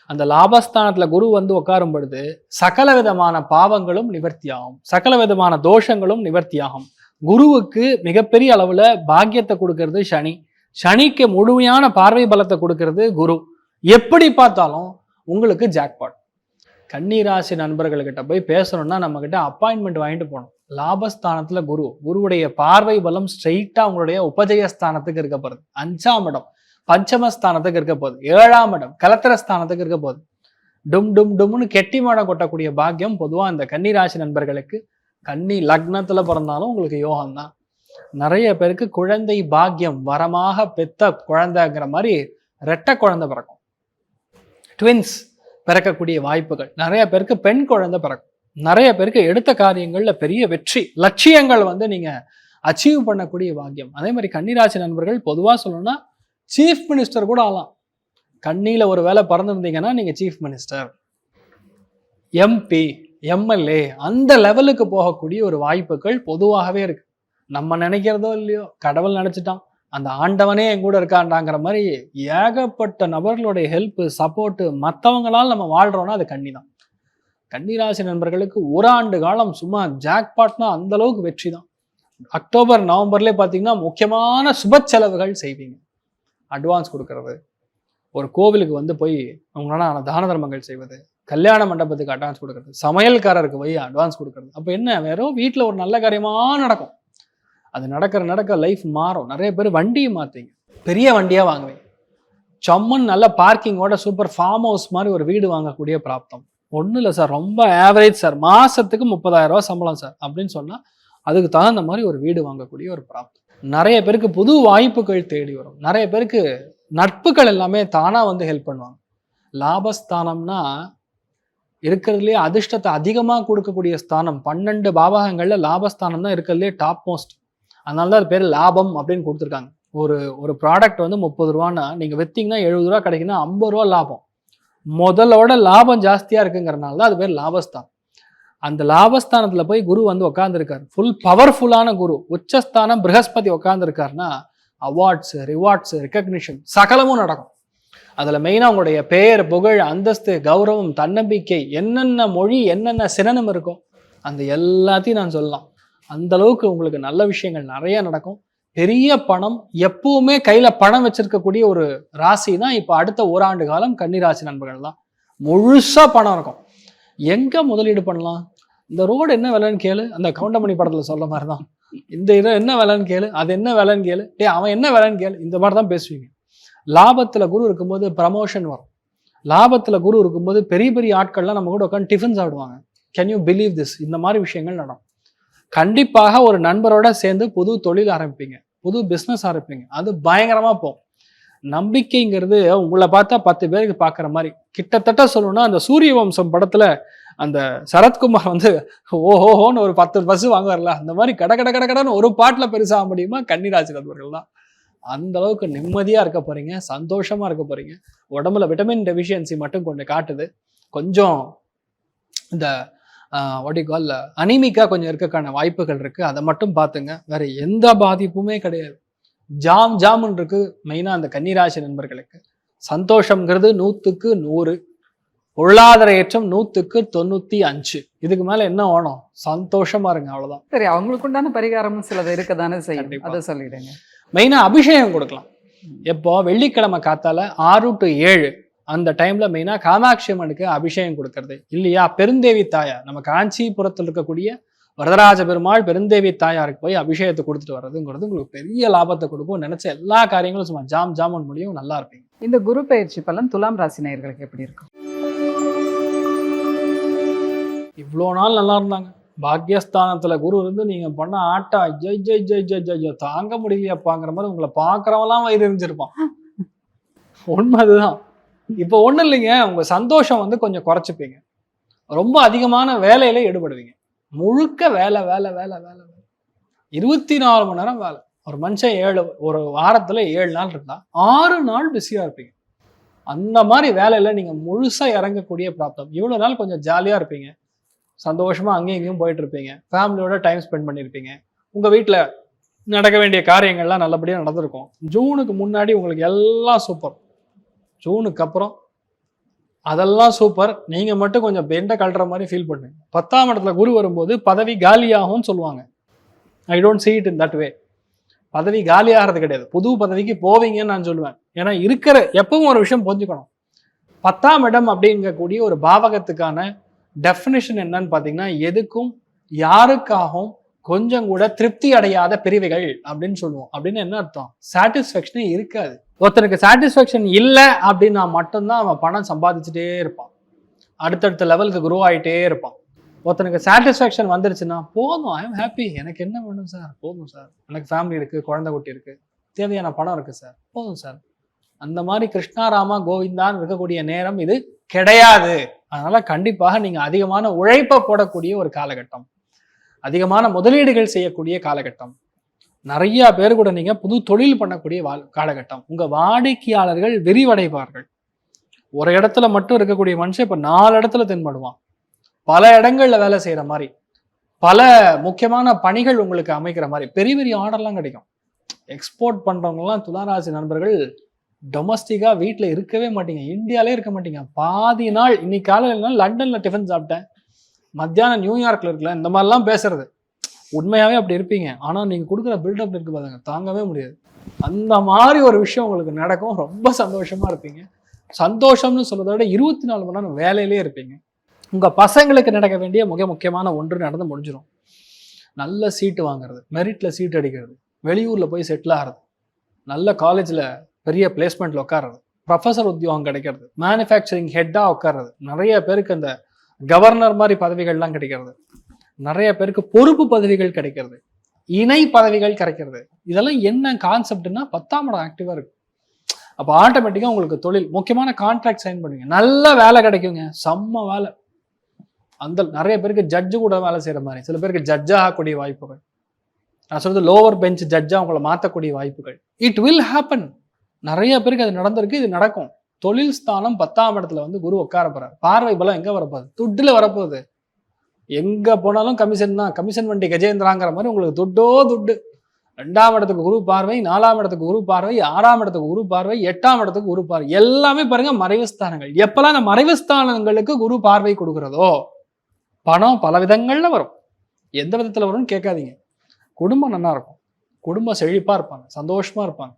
அந்த லாபஸ்தானத்துல குரு வந்து உட்காரும் பொழுது சகல விதமான பாவங்களும் நிவர்த்தியாகும், சகல விதமான தோஷங்களும் நிவர்த்தியாகும். குருவுக்கு மிகப்பெரிய அளவுல பாக்கியத்தை கொடுக்கறது சனி, சனிக்கு முழுமையான பார்வை பலத்தை கொடுக்கறது குரு. எப்படி பார்த்தாலும் உங்களுக்கு ஜாக்பாட். கன்னிராசி நண்பர்கள்கிட்ட போய் பேசணும்னா நம்ம கிட்ட அப்பாயின்மெண்ட் வாங்கிட்டு போகணும். லாபஸ்தானத்துல குரு, குருவுடைய பார்வை பலம் ஸ்ட்ரெயிட்டா உங்களுடைய உபஜயஸ்தானத்துக்கு இருக்க போகுது. 5ஆம் இடம் பஞ்சமஸ்தானத்துக்கு இருக்க போகுது. 7ஆம் இடம் கலத்திரஸ்தானத்துக்கு இருக்க போகுது. டும் டும் டும்னு கெட்டி மாடம் கொட்டக்கூடிய பாக்கியம் பொதுவா இந்த கன்னிராசி நண்பர்களுக்கு, கன்னி லக்னத்துல பிறந்தாலும் உங்களுக்கு யோகம் தான். நிறைய பேருக்கு குழந்தை பாக்கியம், வரமாக பெத்த குழந்தைங்கிற மாதிரி ரெட்டை குழந்தை பிறக்கும், ட்வின்ஸ் பிறக்கக்கூடிய வாய்ப்புகள். நிறைய பேருக்கு பெண் குழந்தை பிறக்கும். நிறைய பேருக்கு எடுத்த காரியங்கள்ல பெரிய வெற்றி, லட்சியங்கள் வந்து நீங்க அச்சீவ் பண்ணக்கூடிய பாக்கியம். அதே மாதிரி கன்னிராசி நண்பர்கள் பொதுவா சொல்லணும்னா சீஃப் மினிஸ்டர் கூட ஆகலாம். கண்ணியில ஒரு வேலை பிறந்திருந்தீங்கன்னா நீங்க சீஃப் மினிஸ்டர், எம்பி, எம்எல்ஏ அந்த லெவலுக்கு போகக்கூடிய ஒரு வாய்ப்புகள் பொதுவாகவே இருக்கு. நம்ம நினைக்கிறதோ இல்லையோ கடவுள் நினைச்சிட்டான், அந்த ஆண்டவனே என் கூட இருக்காண்டாங்கிற மாதிரி ஏகப்பட்ட நபர்களுடைய ஹெல்ப் சப்போர்ட் மற்றவங்களால் நம்ம வாழ்றோம்னா அது கன்னி தான். கன்னிராசி நண்பர்களுக்கு ஒரு ஆண்டு காலம் சும்மா ஜாக்பாட்னா அந்த அளவுக்கு வெற்றி தான். அக்டோபர் நவம்பர்லேயே பார்த்தீங்கன்னா முக்கியமான சுப செலவுகள் செய்வீங்க. அட்வான்ஸ் கொடுக்கறது, ஒரு கோவிலுக்கு வந்து போய் அவங்களால தான தர்மங்கள் செய்வது, கல்யாண மண்டபத்துக்கு அட்வான்ஸ் கொடுக்கறது, சமையல்காரருக்கு போய் அட்வான்ஸ் கொடுக்கறது. அப்போ என்ன, வெறும் வீட்டில் ஒரு நல்ல காரியமாக நடக்கும். அது நடக்க லைஃப் மாறும். நிறைய பேர் வண்டியை மாற்றுவீங்க, பெரிய வண்டியாக வாங்குவீங்க. சம்மன் நல்ல பார்க்கிங்கோட சூப்பர் ஃபார்ம் ஹவுஸ் மாதிரி ஒரு வீடு வாங்கக்கூடிய பிராப்தம். ஒன்றும் இல்லை சார், ரொம்ப ஆவரேஜ் சார், மாதத்துக்கு 30,000 ரூபா சம்பளம் சார் அப்படின்னு சொன்னால் அதுக்கு தகுந்த மாதிரி ஒரு வீடு வாங்கக்கூடிய ஒரு பிராப்தம். நிறைய பேருக்கு புது வாய்ப்புகள் தேடி வரும். நிறைய பேருக்கு நட்புகள் எல்லாமே தானாக வந்து ஹெல்ப் பண்ணுவாங்க. லாபஸ்தானம்னா இருக்கிறதுலே அதிர்ஷ்டத்தை அதிகமாக கொடுக்கக்கூடிய ஸ்தானம். 12 பாவகங்களில் லாபஸ்தானம் தான் இருக்கிறதுலே டாப் மோஸ்ட். அதனால தான் அது பேர் லாபம் அப்படின்னு கொடுத்துருக்காங்க. ஒரு ப்ராடக்ட் வந்து 30 ரூபான்னா நீங்கள் விற்றீங்கன்னா 70 ரூபா கிடைக்குன்னா 50 ரூபா லாபம். முதலோட லாபம் ஜாஸ்தியாக இருக்குங்கிறனால தான் அது பேர் லாபஸ்தானம். அந்த லாபஸ்தானத்தில் போய் குரு வந்து உட்காந்துருக்காரு, ஃபுல் பவர்ஃபுல்லான குரு. உச்சஸ்தானம் ப்ரஹஸ்பதி உட்காந்துருக்காருன்னா அவார்ட்ஸ், ரிவார்ட்ஸ், ரெக்கக்னிஷன் சகலமும் நடக்கும். அதில் மெயினாக உங்களுடைய பெயர், புகழ், அந்தஸ்து, கௌரவம், தன்னம்பிக்கை, என்னென்ன மொழி, என்னென்ன சினனம் இருக்கோ அந்த எல்லாத்தையும் நான் சொல்லலாம். அந்த அளவுக்கு உங்களுக்கு நல்ல விஷயங்கள் நிறைய நடக்கும். பெரிய பணம், எப்பவுமே கையில பணம் வச்சிருக்கக்கூடிய ஒரு ராசி தான் இப்போ அடுத்த ஓராண்டு காலம் கன்னிராசி நண்பர்கள் தான். முழுசா பணம் இருக்கும். எங்க முதலீடு பண்ணலாம்? இந்த ரோடு என்ன விலைன்னு கேளு, அந்த கவுண்டமணி படத்துல சொல்ல மாதிரி தான். இந்த இதை என்ன விலைன்னு கேளு, அது என்ன விலைன்னு கேளு, அவன் என்ன விலைன்னு கேளு, இந்த மாதிரி தான் பேசுவீங்க. லாபத்துல குரு இருக்கும்போது ப்ரமோஷன் வரும். லாபத்துல குரு இருக்கும்போது பெரிய பெரிய ஆட்கள்லாம் நம்ம கூட உட்காந்து டிஃபன் சாப்பிடுவாங்க. Can you believe this? இந்த மாதிரி விஷயங்கள் நடக்கும். கண்டிப்பாக ஒரு நண்பரோட சேர்ந்து புது தொழில் ஆரம்பிப்பீங்க, புது பிஸ்னஸ் ஆரம்பிப்பீங்க. அது பயங்கரமா போகும். நம்பிக்கைங்கிறது உங்களை பார்த்தா 10 பேருக்கு பார்க்குற மாதிரி. கிட்டத்தட்ட சொல்லணும்னா அந்த சூரிய வம்சம் படத்துல அந்த சரத்குமார் வந்து ஓஹோன்னு ஒரு 10 பஸ் வாங்குவார்ல, அந்த மாதிரி கடன்னு ஒரு பாட்டில் பெருசாக முடியுமா கன்னிராசி நண்பர்கள் தான். அந்த அளவுக்கு நிம்மதியா இருக்க போறீங்க, சந்தோஷமா இருக்க போறீங்க. உடம்புல விட்டமின் டெஃபிஷியன்சி மட்டும் கொஞ்சம் காட்டுது. கொஞ்சம் இந்த அனிமிக்கா கொஞ்சம் இருக்கக்கான வாய்ப்புகள் இருக்கு. அதை மட்டும் பார்த்துங்க. வேற எந்த பாதிப்புமே கிடையாது. ஜாமுன் இருக்கு. மெயினா அந்த கன்னிராசி நண்பர்களுக்கு சந்தோஷம்ங்கிறது 100க்கு 100, பொருளாதார ஏற்றம் 100க்கு 95. இதுக்கு மேல என்ன வேணும்? சந்தோஷமா இருங்க, அவ்வளவுதான். சரி, அவங்களுக்கு உண்டான பரிகாரமும் சிலது இருக்க தானே செய்யும், அதை சொல்லிடுங்க. மெயினா அபிஷேகம் கொடுக்கலாம். எப்போ வெள்ளிக்கிழமை காத்தால 6 to 7 அந்த டைம்ல மெயினா காமாட்சி அம்மனுக்கு அபிஷேகம் கொடுக்கறது இல்லையா, பெருந்தேவி தாயார், நம்ம காஞ்சிபுரத்தில் இருக்கக்கூடிய வரதராஜ பெருமாள் பெருந்தேவி தாயாருக்கு போய் அபிஷேகத்தை கொடுத்துட்டு வர்றதுங்கிறது உங்களுக்கு பெரிய லாபத்தை கொடுக்கும். நினைச்ச எல்லா காரியங்களும் சும்மா ஜாமுன் முடியும், நல்லா இருப்பீங்க. இந்த குரு பயிற்சி பலன் துலாம் ராசி நேயர்களுக்கு எப்படி இருக்கும்? இவ்வளோ நாள் நல்லா இருந்தாங்க. பாக்யஸ்தானத்துல குரு இருந்து நீங்க பண்ண ஆட்டா ஜெய் ஜெய் ஜெய் ஜெய் ஜெய் ஜெய் தாங்க முடியலையாப்பாங்கிற மாதிரி உங்களை பார்க்கறவெல்லாம் வயிறு எரிஞ்சிருப்பான். உண்மை அதுதான். இப்போ ஒன்றும் இல்லைங்க, உங்க சந்தோஷம் வந்து கொஞ்சம் குறைச்சிப்பீங்க. ரொம்ப அதிகமான வேலையில ஈடுபடுவீங்க. முழுக்க வேலை வேலை வேலை வேலை வேலை 24 மணி நேரம் வேலை. ஒரு மனுஷன் ஒரு வாரத்துல 7 நாள் இருந்தா 6 நாள் பிஸியா இருப்பீங்க. அந்த மாதிரி வேலையில நீங்க முழுசா இறங்கக்கூடிய பிராப்தம். இவ்வளவு நாள் கொஞ்சம் ஜாலியா இருப்பீங்க, சந்தோஷமா அங்கேயும் இங்கேயும் போயிட்டு இருப்பீங்க, ஃபேமிலியோட டைம் ஸ்பெண்ட் பண்ணியிருப்பீங்க, உங்க வீட்டுல நடக்க வேண்டிய காரியங்கள்லாம் நல்லபடியா நடந்திருக்கும். ஜூனுக்கு முன்னாடி உங்களுக்கு எல்லாம் சூப்பர். ஜூனுக்கு அப்புறம் அதெல்லாம் சூப்பர். நீங்க மட்டும் கொஞ்சம் பெண்ட கழட்டுற மாதிரி ஃபீல் பண்ணுங்க. 10ஆம் இடத்துல குரு வரும்போது பதவி காலியாகும்னு சொல்லுவாங்க. I don't see it in that way. பதவி காலியாகிறது கிடையாது. புது பதவிக்கு போவீங்கன்னு நான் சொல்லுவேன். ஏன்னா இருக்கிற எப்பவும் ஒரு விஷயம் புரிஞ்சுக்கணும். 10ஆம் இடம் அப்படிங்கக்கூடிய ஒரு பாவகத்துக்கான டெஃபினிஷன் என்னன்னு பார்த்தீங்கன்னா, எதுக்கும் யாருக்காகவும் கொஞ்சம் கூட திருப்தி அடையாத பிரிவுகள் அப்படின்னு சொல்லுவோம். அப்படின்னு என்ன அர்த்தம்? சாட்டிஸ்ஃபேக்ஷனே இருக்காது. ஒருத்தனுக்கு சாட்டிஸ்ஃபேக்ஷன் இல்லை அப்படின்னா மட்டும்தான் அவன் பணம் சம்பாதிச்சுட்டே இருப்பான். அடுத்தடுத்த லெவலுக்கு குரோ ஆகிட்டே இருப்பான். ஒருத்தனுக்கு சாட்டிஸ்ஃபேக்ஷன் வந்துருச்சுன்னா போதும், ஐ எம் ஹாப்பி, எனக்கு என்ன வேணும் சார், போதும் சார், எனக்கு ஃபேமிலி இருக்குது, குழந்தை குட்டி இருக்குது, தேவையான பணம் இருக்குது சார், போதும் சார். அந்த மாதிரி கிருஷ்ணாராமா கோவிந்தான்னு இருக்கக்கூடிய நேரம் இது கிடையாது. அதனால கண்டிப்பாக நீங்க அதிகமான உழைப்பை போடக்கூடிய ஒரு காலகட்டம், அதிகமான முதலீடுகள் செய்யக்கூடிய காலகட்டம், நிறைய பேர் கூட நீங்க புது தொழில் பண்ணக்கூடிய காலகட்டம். உங்க வாடிக்கையாளர்கள் விரிவடைவார்கள். ஒரு இடத்துல மட்டும் இருக்கக்கூடிய மனுஷன் இப்ப 4 இடத்துல தென்படுவான். பல இடங்கள்ல வேலை செய்யற மாதிரி, பல முக்கியமான பணிகள் உங்களுக்கு அமைக்கிற மாதிரி பெரிய பெரிய ஆர்டர்லாம் கிடைக்கும். எக்ஸ்போர்ட் பண்றவங்கலாம் துளாராசி நண்பர்கள் டொமஸ்டிக்கா வீட்டில் இருக்கவே மாட்டீங்க, இந்தியாலே இருக்க மாட்டீங்க. பாதி நாள் இன்னைக்கு காலையில லண்டன்ல டிஃபன் சாப்பிட்டேன், மத்தியானம் நியூயார்க்ல இருக்கல, இந்த மாதிரிலாம் பேசுறது உண்மையாவே அப்படி இருப்பீங்க. ஆனா நீங்க கொடுக்குற பில்டப் இருக்கு பாருங்க, தாங்கவே முடியாது. அந்த மாதிரி ஒரு விஷயம் உங்களுக்கு நடக்கும். ரொம்ப சந்தோஷமா இருப்பீங்க. சந்தோஷம்னு சொல்றதை விட 24 மணி நேரம் வேலையிலே இருப்பீங்க. உங்க பசங்களுக்கு நடக்க வேண்டிய மிக முக்கியமான ஒன்று நடந்து முடிஞ்சிடும். நல்ல சீட்டு வாங்குறது, மெரிட்ல சீட் அடிக்கிறது, வெளியூர்ல போய் செட்டில் ஆகிறது, நல்ல காலேஜ்ல பெரிய பிளேஸ்மெண்ட்ல உட்கார்றது, ப்ரொஃபஸர் உத்தியோகம் கிடைக்கிறது, மேனுஃபேக்சரிங் ஹெட்டா உட்கார்றது, நிறைய பேருக்கு அந்த கவர்னர் மாதிரி பதவிகள்லாம் கிடைக்கிறது, நிறைய பேருக்கு பொறுப்பு பதவிகள் கிடைக்கிறது, இணை பதவிகள் கிடைக்கிறது. இதெல்லாம் என்ன கான்செப்ட்னா 10ஆம் இடம் ஆக்டிவா இருக்கு. அப்போ ஆட்டோமேட்டிக்கா உங்களுக்கு தொழில், முக்கியமான கான்ட்ராக்ட் சைன் பண்ணுவீங்க, நல்ல வேலை கிடைக்குங்க, செம்ம வேலை. அந்த நிறைய பேருக்கு ஜட்ஜு கூட வேலை செய்யற மாதிரி, சில பேருக்கு ஜட்ஜா ஆகக்கூடிய வாய்ப்புகள், நான் சொல்றது லோவர் பெஞ்ச் ஜட்ஜா உங்களை மாற்றக்கூடிய வாய்ப்புகள், இட் வில் ஹேப்பன். நிறைய பேருக்கு அது நடந்திருக்கு, இது நடக்கும். தொழில் ஸ்தானம் 10ஆம் இடத்துல வந்து குரு உட்கார போறாரு. பார்வை பலம் எங்க வரப்போகுது? துட்டுல வரப்போகுது. எங்க போனாலும் கமிஷன் தான், கமிஷன் வண்டி கஜேந்திராங்கிற மாதிரி உங்களுக்கு துட்டோ துட்டு. 2ஆம் இடத்துக்கு குரு பார்வை, 4ஆம் இடத்துக்கு குரு பார்வை, 6ஆம் இடத்துக்கு குரு பார்வை, 8ஆம் இடத்துக்கு குரு பார்வை, எல்லாமே பாருங்க மறைவு ஸ்தானங்கள். எப்பெல்லாம் அந்த மறைவு ஸ்தானங்களுக்கு குரு பார்வை கொடுக்கிறதோ பணம் பல விதங்கள்ல வரும். எந்த விதத்துல வரும்னு கேட்காதீங்க. குடும்பம் நல்லா இருக்கும், குடும்பம் செழிப்பா இருப்பாங்க, சந்தோஷமா இருப்பாங்க.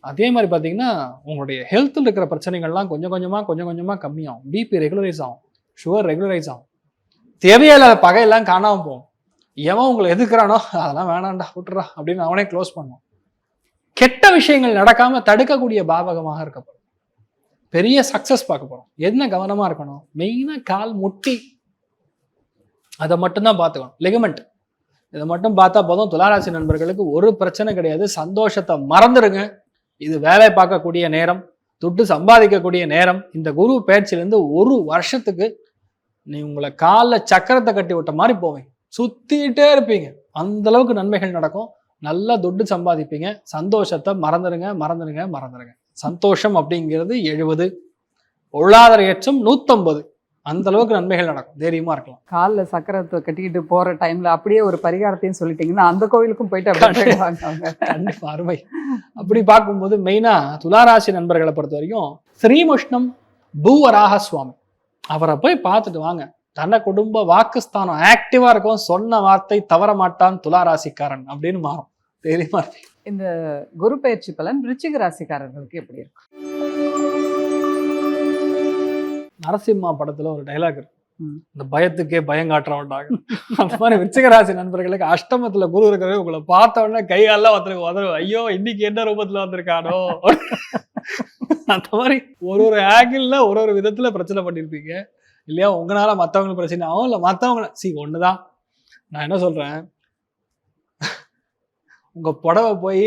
அதே மாதிரி பார்த்தீங்கன்னா உங்களுடைய ஹெல்த்தில் இருக்கிற பிரச்சனைகள்லாம் கொஞ்சம் கொஞ்சமாக கம்மியாகும். பிபி ரெகுலரைஸ் ஆகும், சுகர் ரெகுலரைஸ் ஆகும், தேவையில்லாத பகையெல்லாம் காணாமல் போகும். எவன் உங்களை எதுக்குறானோ அதெல்லாம் வேணாண்டா விட்டுறா அப்படின்னு அவனே க்ளோஸ் பண்ணுவான். கெட்ட விஷயங்கள் நடக்காம தடுக்கக்கூடிய பாவகமாக இருக்கப்படும். பெரிய சக்சஸ் பார்க்க போறோம். என்ன கவனமா இருக்கணும்? மெயினா கால் முட்டி, அதை மட்டும்தான் பார்த்துக்கணும். லிகமெண்ட் இதை மட்டும் பார்த்தா போதும். துளாராசி நண்பர்களுக்கு ஒரு பிரச்சனை கிடையாது. சந்தோஷத்தை மறந்துடுங்க. இது வேலை பார்க்கக்கூடிய நேரம், துட்டு சம்பாதிக்கக்கூடிய நேரம். இந்த குரு பயிற்சியிலேருந்து ஒரு வருஷத்துக்கு நீ உங்களை காலில் சக்கரத்தை கட்டி விட்ட மாதிரி போவீங்க, சுத்திட்டே இருப்பீங்க. அந்த அளவுக்கு நன்மைகள் நடக்கும். நல்லா துட்டு சம்பாதிப்பீங்க. சந்தோஷத்தை மறந்துடுங்க. சந்தோஷம் அப்படிங்கிறது 70, பொருளாதார ஏற்றம் 150. அந்த அளவுக்கு நன்மைகள் நடக்கும். தைரியமா இருக்கலாம். காலில் சக்கரத்தை கட்டிக்கிட்டு போற டைம்ல அப்படியே ஒரு பரிகாரத்தையும் சொல்லிட்டீங்கன்னா அந்த கோவிலுக்கும் போயிட்டு அப்படியே கண்டிப்பா அருமை. அப்படி பார்க்கும்போது மெயினா துளாராசி நண்பர்களை பொறுத்த வரைக்கும் ஸ்ரீமுஷ்ணம் பூவராக சுவாமி, அவரை போய் பார்த்துட்டு வாங்க. தன்னை குடும்ப வாக்குஸ்தானம் ஆக்டிவா இருக்கும். சொன்ன வார்த்தை தவற மாட்டான் துளாராசிக்காரன் அப்படின்னு மாறும். தைரியமா இருக்கு. இந்த குரு பயிற்சி பலன் விருச்சிக ராசிக்காரர்களுக்கு எப்படி இருக்கும்? நரசிம்மா படத்துல ஒரு டைலாக் இருக்கு, இந்த பயத்துக்கே பயம் காட்டுறவன்டாங்க. அந்த மாதிரி விருச்சிகராசி நண்பர்களுக்கு அஷ்டமத்துல குரு இருக்கிறவே உங்களை பார்த்த உடனே கைகாலெல்லாம் வந்துருக்கு, ஐயோ இன்னைக்கு என்ன ரூபத்துல வந்திருக்கானோ. அந்த மாதிரி ஒரு ஆங்கிள் ஒரு விதத்துல பிரச்சனை பண்ணிருப்பீங்க இல்லையா? உங்களால மற்றவங்களுக்கு பிரச்சனை ஆகும், இல்லை மற்றவங்க ஒண்ணுதான். நான் என்ன சொல்றேன், உங்க புடவை போய்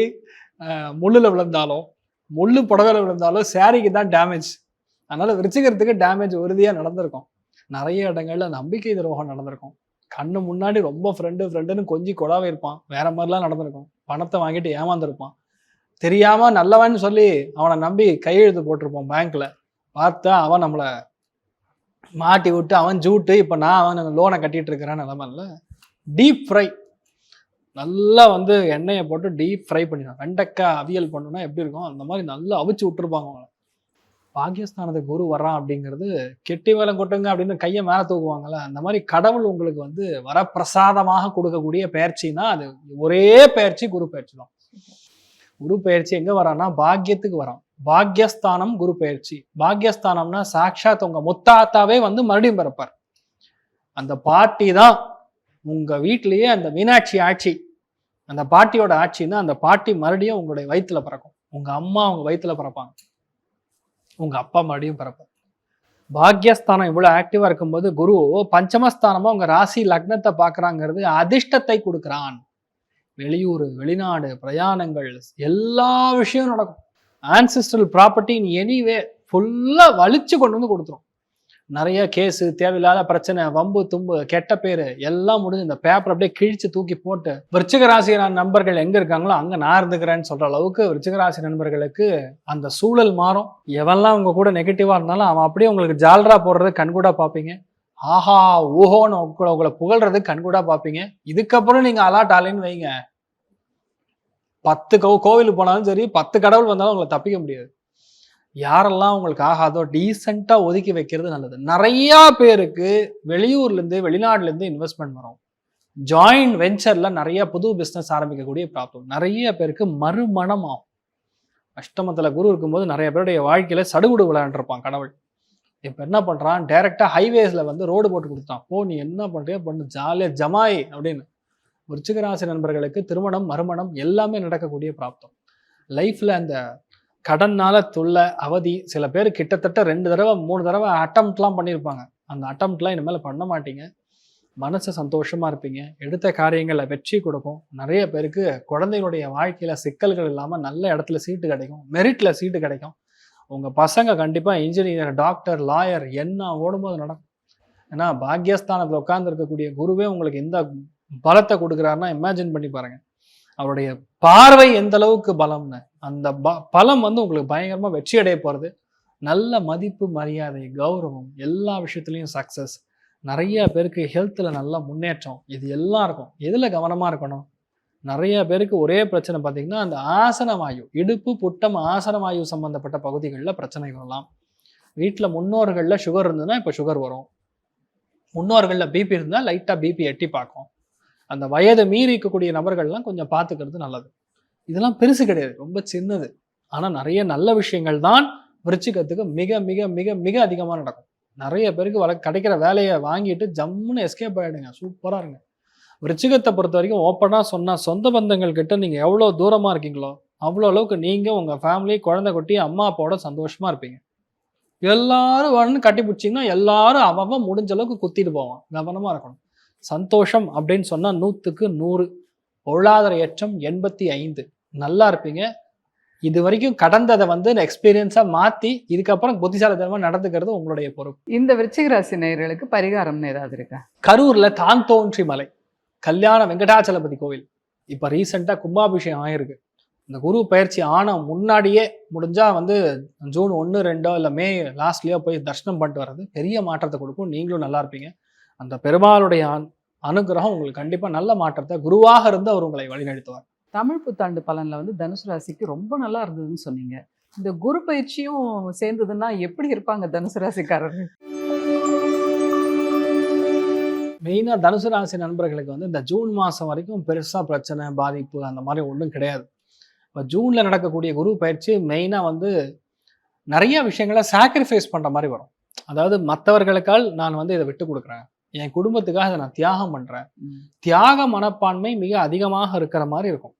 முள்ளுல விழுந்தாலும், முள்ளு புடவையில விழுந்தாலும் சாரிக்கு தான் டேமேஜ். அதனால விருச்சிகத்துக்கு டேமேஜ் உறுதியா நடந்திருக்கும். நிறைய இடங்கள்ல நம்பிக்கை துரோகம் நடந்திருக்கும். கண்ணு முன்னாடி ரொம்ப ஃப்ரெண்டுன்னு கொஞ்சி கொடாவே இருப்பான், வேற மாதிரிலாம் நடந்திருக்கும். பணத்தை வாங்கிட்டு ஏமாந்துருப்பான். தெரியாம நல்லவன்னு சொல்லி அவனை நம்பி கையெழுத்து போட்டிருப்போம் பேங்க்ல. பார்த்தா அவன் நம்மளை மாட்டி விட்டு அவன் ஜூட்டு, இப்ப நான் அவன் லோனை கட்டிட்டு இருக்கிறேன் நிலமல்ல. டீப் ஃப்ரை, நல்லா வந்து எண்ணெயை போட்டு டீப் ஃப்ரை பண்ணிடுவான். வெண்டைக்காய் அவியல் பண்ணணும்னா எப்படி இருக்கும் அந்த மாதிரி நல்லா அவிச்சு விட்டுருப்பாங்க அவங்கள. பாக்கியஸ்தானத்துக்கு குரு வர்றான் அப்படிங்கிறது கெட்டி வேலம் கொட்டுங்க அப்படின்னு கையை மேல தூக்குவாங்கல்ல, அந்த மாதிரி கடவுள் உங்களுக்கு வந்து வரப்பிரசாதமாக கொடுக்கக்கூடிய பயிற்சின்னா அது ஒரே பயிற்சி குரு பயிற்சி தான். குரு பயிற்சி எங்க வரான்னா பாக்கியத்துக்கு வரான். பாக்கியஸ்தானம் குரு பயிற்சி. பாக்கியஸ்தானம்னா சாட்சாத் உங்க முத்தாத்தாவே வந்து மறுபடியும் பிறப்பார். அந்த பாட்டி தான் உங்க வீட்டிலேயே அந்த மீனாட்சி ஆட்சி, அந்த பாட்டியோட ஆட்சின்னா அந்த பாட்டி மறுபடியும் உங்களுடைய வயிற்றுல பிறக்கும். உங்க அம்மா உங்க வயிற்றுல பிறப்பாங்க, உங்க அப்பா மறுபடியும் பிறப்பார். பாக்கியஸ்தானம் இவ்வளவு ஆக்டிவா இருக்கும்போது குரு பஞ்சமஸ்தானமா உங்க ராசி லக்னத்தை பார்க்கறாங்கிறது அதிர்ஷ்டத்தை கொடுக்குறான். வெளியூர், வெளிநாடு, பிரயாணங்கள், எல்லா விஷயம் நடக்கும். ஆன்சிஸ்ட்ரல் ப்ராப்பர்ட்டி எனிவே ஃபுல்லா வலிச்சு கொண்டு வந்து கொடுத்துரும். நிறைய கேஸு, தேவையில்லாத பிரச்சனை, வம்பு தும்பு, கெட்ட பேரு எல்லாம் முடிஞ்சு இந்த பேப்பர் அப்படியே கிழிச்சு தூக்கி போட்டு விருச்சிக ராசி நண்பர்கள் எங்க இருக்காங்களோ அங்க நான் இருந்துக்கிறேன்னு சொல்ற அளவுக்கு விருச்சிக ராசி நண்பர்களுக்கு அந்த சூழல் மாறும். எவெல்லாம் உங்க கூட நெகட்டிவா இருந்தாலும் அவன் அப்படியே உங்களுக்கு ஜால்ரா போடுறது கண்கூடா பார்ப்பீங்க. ஆஹா ஊஹோன்னு உங்களை புகழ்றது கண்கூடா பார்ப்பீங்க. இதுக்கப்புறம் நீங்க அலாட் ஆலைன்னு வைங்க, 10 கோவிலுக்கு போனாலும் சரி, 10 கடவுள் வந்தாலும் உங்களை தப்பிக்க முடியாது. யாரெல்லாம் உங்களுக்கு ஆகாதோ டீசெண்டா ஒதுக்கி வைக்கிறது நல்லது. நிறைய பேருக்கு வெளியூர்ல இருந்து வெளிநாடுல இருந்து இன்வெஸ்ட்மெண்ட் வரும். ஜாயிண்ட் வெஞ்சர்ல நிறைய புது பிசினஸ் ஆரம்பிக்கக்கூடிய ப்ராப்ளம். நிறைய பேருக்கு மறுமணம் ஆகும். அஷ்டமத்துல குரு இருக்கும்போது நிறைய பேருடைய வாழ்க்கையில சடுகுடு விளையாண்டுருப்பான் கடவுள். இப்ப என்ன பண்றான், டைரக்டா ஹைவேஸ்ல வந்து ரோடு போட்டு கொடுத்தான். போ நீ என்ன பண்றியோ பண்ணு, ஜாலியா ஜமாய் அப்படின்னு. விருச்சிக ராசி நண்பர்களுக்கு திருமணம், மறுமணம் எல்லாமே நடக்கக்கூடிய பிராப்தம். லைஃப்ல அந்த கடன்னால தொல்லை, அவதி, சில பேர் கிட்டத்தட்ட 2 தடவை 3 தடவை அட்டம்ப்ட்லாம் பண்ணியிருப்பாங்க. அந்த அட்டம்ப்ட்லாம் இனிமேல் பண்ண மாட்டீங்க. மனசு சந்தோஷமா இருப்பீங்க. எடுத்த காரியங்களை வெற்றி கொடுக்கும். நிறைய பேருக்கு குழந்தைகளுடைய வாழ்க்கையில சிக்கல்கள் இல்லாம நல்ல இடத்துல சீட்டு கிடைக்கும், மெரிட்ல சீட்டு கிடைக்கும். உங்க பசங்க கண்டிப்பா இன்ஜினியர், டாக்டர், லாயர் என்ன ஓடும்போது நடக்கும். ஏன்னா பாக்கியஸ்தானத்துல உட்கார்ந்து இருக்கக்கூடிய குருவே உங்களுக்கு எந்த பலத்தை கொடுக்குறாருன்னா இமேஜின் பண்ணி பாருங்க. அவருடைய பார்வை எந்த அளவுக்கு பலம்னு, அந்த பலம் வந்து உங்களுக்கு பயங்கரமா வெற்றி அடைய போறது. நல்ல மதிப்பு, மரியாதை, கௌரவம், எல்லா விஷயத்துலையும் சக்சஸ். நிறைய பேருக்கு ஹெல்த்ல நல்ல முன்னேற்றம், இது எல்லாம் இருக்கும். எதுல கவனமா இருக்கணும், நிறைய பேருக்கு ஒரே பிரச்சனை பார்த்தீங்கன்னா அந்த ஆசன வாயு, இடுப்பு புட்டம் ஆசன வாயு சம்பந்தப்பட்ட பகுதிகளில் பிரச்சனை வரலாம். வீட்டில் முன்னோர்களில் சுகர் இருந்ததுன்னா இப்போ சுகர் வரும். முன்னோர்களில் பிபி இருந்தால் லைட்டாக பிபி எட்டி பார்க்கும். அந்த வயதை மீறி இருக்கக்கூடிய நபர்கள்லாம் கொஞ்சம் பார்த்துக்கிறது நல்லது. இதெல்லாம் பெருசு கிடையாது, ரொம்ப சின்னது. ஆனால் நிறைய நல்ல விஷயங்கள் தான் விருச்சிகத்துக்கு மிக மிக மிக மிக அதிகமாக நடக்கும். நிறைய பேருக்கு கிடைக்கிற வேலையை வாங்கிட்டு ஜம்முன்னு எஸ்கேப் ஆகிடுங்க, சூப்பராக இருங்க. விருச்சிகத்தை பொறுத்த வரைக்கும் ஓப்பனாக சொன்னால் சொந்த பந்தங்கள் கிட்ட நீங்கள் எவ்வளோ தூரமாக இருக்கீங்களோ அவ்வளோ அளவுக்கு நீங்கள் உங்கள் ஃபேமிலி, குழந்தை குட்டி, அம்மா அப்பாவோட சந்தோஷமாக இருப்பீங்க. எல்லாரும் வரணும்னு கட்டி பிடிச்சிங்கன்னா எல்லாரும் அவன் முடிஞ்ச அளவுக்கு குத்திட்டு போவான். கவனமாக இருக்கணும். சந்தோஷம் அப்படின்னு சொன்னால் 100க்கு 100. பொருளாதார ஏற்றம் 85. நல்லா இருப்பீங்க. இது வரைக்கும் கடந்ததை வந்து எக்ஸ்பீரியன்ஸாக மாற்றி இதுக்கப்புறம் புத்திசாலித்தனமாக நடந்துக்கிறது உங்களுடைய பொறுப்பு. இந்த விருச்சிக ராசி நேயர்களுக்கு பரிகாரம்னு ஏதாவது இருக்கா? கரூர்ல தான் தோன்றி மலை கல்யாண வெங்கடாச்சலபதி கோவில் இப்போ ரீசெண்டாக கும்பாபிஷேகம் ஆயிருக்கு. இந்த குரு பயிற்சி ஆன முன்னாடியே முடிஞ்சா வந்து ஜூன் 1, 2 இல்லை மே லாஸ்ட்லயோ போய் தரிசனம் பண்ணிட்டு வர்றது பெரிய மாற்றத்தை கொடுக்கும். நீங்களும் நல்லா இருப்பீங்க. அந்த பெருமாளுடைய அனுகிரகம் உங்களுக்கு கண்டிப்பா நல்ல மாற்றத்தை, குருவாக இருந்து அவர் உங்களை வழிநடத்துவார். தமிழ் புத்தாண்டு பலன்ல வந்து தனுசு ராசிக்கு ரொம்ப நல்லா இருந்ததுன்னு சொன்னீங்க. இந்த குரு பயிற்சியும் சேர்ந்ததுன்னா எப்படி இருப்பாங்க தனுசு ராசிக்காரர்கள்? மெயினாக தனுசு ராசி நண்பர்களுக்கு வந்து இந்த ஜூன் மாதம் வரைக்கும் பெருசாக பிரச்சனை, பாதிப்பு அந்த மாதிரி ஒன்றும் கிடையாது. இப்போ ஜூனில் நடக்கக்கூடிய குரு பயிற்சி மெயினாக வந்து நிறைய விஷயங்களை சாக்ரிஃபைஸ் பண்ணுற மாதிரி வரும். அதாவது மற்றவர்களுக்கால் நான் வந்து இதை விட்டு கொடுக்குறேன், என் குடும்பத்துக்காக இதை நான் தியாகம் பண்ணுறேன். தியாக மனப்பான்மை மிக அதிகமாக இருக்கிற மாதிரி இருக்கும்.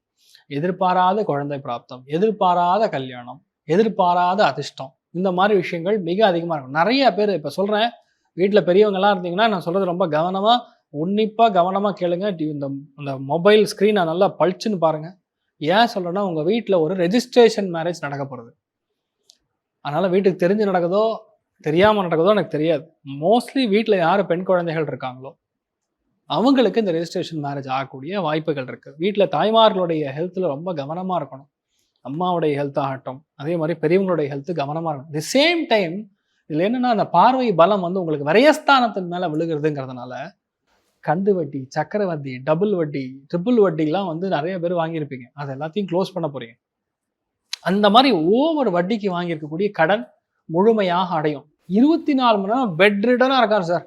எதிர்பாராத குழந்தை பிராப்தம், எதிர்பாராத கல்யாணம், எதிர்பாராத அதிர்ஷ்டம், இந்த மாதிரி விஷயங்கள் மிக அதிகமாக இருக்கும். நிறைய பேர் இப்போ சொல்கிறேன், வீட்டில் பெரியவங்கெல்லாம் இருந்தீங்கன்னா நான் சொல்கிறது ரொம்ப கவனமாக உன்னிப்பாக கவனமாக கேளுங்க. இந்த மொபைல் ஸ்க்ரீனை நல்லா பளிச்சுன்னு பாருங்கள். ஏன் சொல்கிறேன்னா உங்கள் வீட்டில் ஒரு ரெஜிஸ்ட்ரேஷன் மேரேஜ் நடக்க போகிறது. அதனால் வீட்டுக்கு தெரிஞ்சு நடக்குதோ தெரியாமல் நடக்குதோ எனக்கு தெரியாது. மோஸ்ட்லி வீட்டில் யார் பெண் குழந்தைகள் இருக்காங்களோ அவங்களுக்கு இந்த ரெஜிஸ்ட்ரேஷன் மேரேஜ் ஆகக்கூடிய வாய்ப்புகள் இருக்குது. வீட்டில் தாய்மார்களுடைய ஹெல்த்தில் ரொம்ப கவனமாக இருக்கணும். அம்மாவுடைய ஹெல்த் ஆகட்டும், அதே மாதிரி பெரியவங்களுடைய ஹெல்த்து கவனமாக இருக்கணும். தி சேம் டைம் இதில் என்னென்னா அந்த பார்வை பலம் வந்து உங்களுக்கு விரயஸ்தானத்தின் மேலே விழுகிறதுங்கிறதுனால கந்து வட்டி, சக்கர வட்டி, டபுள் வட்டி, ட்ரிபிள் வட்டிலாம் வந்து நிறைய பேர் வாங்கியிருப்பீங்க. அது எல்லாத்தையும் க்ளோஸ் பண்ண போறீங்க. அந்த மாதிரி ஓவர் வட்டிக்கு வாங்கியிருக்கக்கூடிய கடன் முழுமையாக அடையும். 24 மணி நேரம் பெட் ரிடனா இருக்கார் சார்.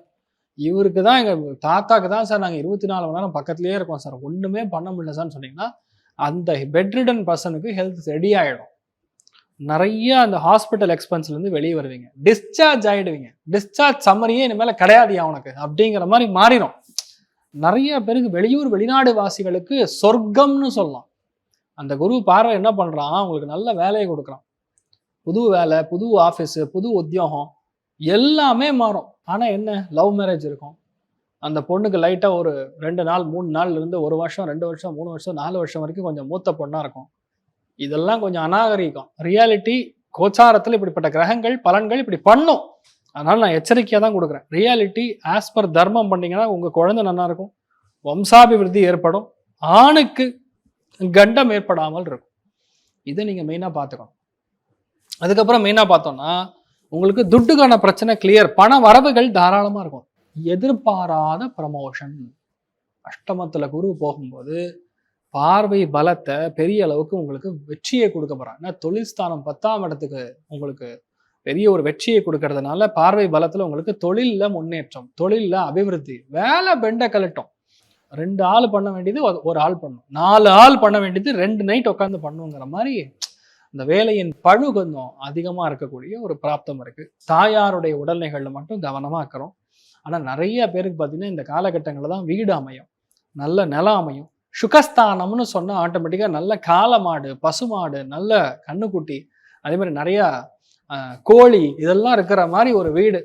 இவருக்கு தான் எங்க தாத்தாக்கு தான் சார் நாங்கள் 24 மணி நேரம் பக்கத்துலேயே இருக்கோம் சார், ஒன்றுமே பண்ண முடியல சார்னு சொன்னீங்கன்னா அந்த பெட் ரிடன் பர்சனுக்கு ஹெல்த் ரெடி ஆகிடும். நிறைய அந்த ஹாஸ்பிட்டல் எக்ஸ்பென்ஸ்லேருந்து வெளியே வருவீங்க, டிஸ்சார்ஜ் ஆகிடுவீங்க. டிஸ்சார்ஜ் சம்மரியே இனிமேல் கிடையாதுயா உனக்கு அப்படிங்கிற மாதிரி மாறிடும். நிறைய பேருக்கு வெளியூர் வெளிநாடு வாசிகளுக்கு சொர்க்கம்னு சொல்லலாம். அந்த குரு பார்வை என்ன பண்ணுறான், உங்களுக்கு நல்ல வேலையை கொடுக்குறான். புது வேலை, புது ஆஃபீஸு, புது உத்தியோகம் எல்லாமே மாறும். ஆனால் என்ன, லவ் மேரேஜ் இருக்கும். அந்த பொண்ணுக்கு லைட்டாக ஒரு 2 நாள் 3 நாள்ல இருந்து 1 வருஷம் 2 வருஷம் 3 வருஷம் 4 வருஷம் வரைக்கும் கொஞ்சம் மூத்த பொண்ணாக இருக்கும். இதெல்லாம் கொஞ்சம் அநாகரிகம். ரியாலிட்டி கோச்சாரத்தில் இப்படிப்பட்ட கிரகங்கள் பலன்கள் இப்படி பண்ணும். அதனால நான் எச்சரிக்கையாக தான் கொடுக்குறேன். ரியாலிட்டி ஆஸ் பர் தர்மம் பண்ணீங்கன்னா உங்கள் குழந்தை நல்லா இருக்கும், வம்சாபிவிருத்தி ஏற்படும், ஆணுக்கு கண்டம் ஏற்படாமல் இருக்கும். இதை நீங்கள் மெயினாக பார்த்துக்கணும். அதுக்கப்புறம் மெயினாக பார்த்தோம்னா உங்களுக்கு துட்டுக்கான பிரச்சனை கிளியர், பண வரவுகள் தாராளமாக இருக்கும். எதிர்பாராத ப்ரமோஷன். அஷ்டமத்தில் குரு போகும்போது பார்வை பலத்தை பெரிய அளவுக்கு உங்களுக்கு வெற்றியை கொடுக்க போகிறாங்க. தொழில் ஸ்தானம் 10ஆம் இடத்துக்கு உங்களுக்கு பெரிய ஒரு வெற்றியை கொடுக்கறதுனால பார்வை பலத்தில் உங்களுக்கு தொழிலில் முன்னேற்றம், தொழிலில் அபிவிருத்தி. வேலை பெண்டை கலட்டும். 2 ஆள் பண்ண வேண்டியது 1 ஆள் பண்ணும், 4 ஆள் பண்ண வேண்டியது 2 நைட் உட்காந்து பண்ணுங்கிற மாதிரி இந்த வேலையின் பழு கொஞ்சம் அதிகமாக இருக்கக்கூடிய ஒரு பிராப்தம் இருக்குது. தாயாருடைய உடல்நிலைகளில் மட்டும் கவனமாக இருக்கிறோம். ஆனால் நிறைய பேருக்கு பார்த்தீங்கன்னா இந்த காலகட்டங்களில் தான் வீடு அமையும், நல்ல நிலம் அமையும். சுகஸ்தானம்னு சொன்னால் ஆட்டோமேட்டிக்காக நல்ல காளமாடு, பசுமாடு, நல்ல கண்ணுக்குட்டி, அதே மாதிரி நிறையா கோழி இதெல்லாம் இருக்கிற மாதிரி ஒரு வீடு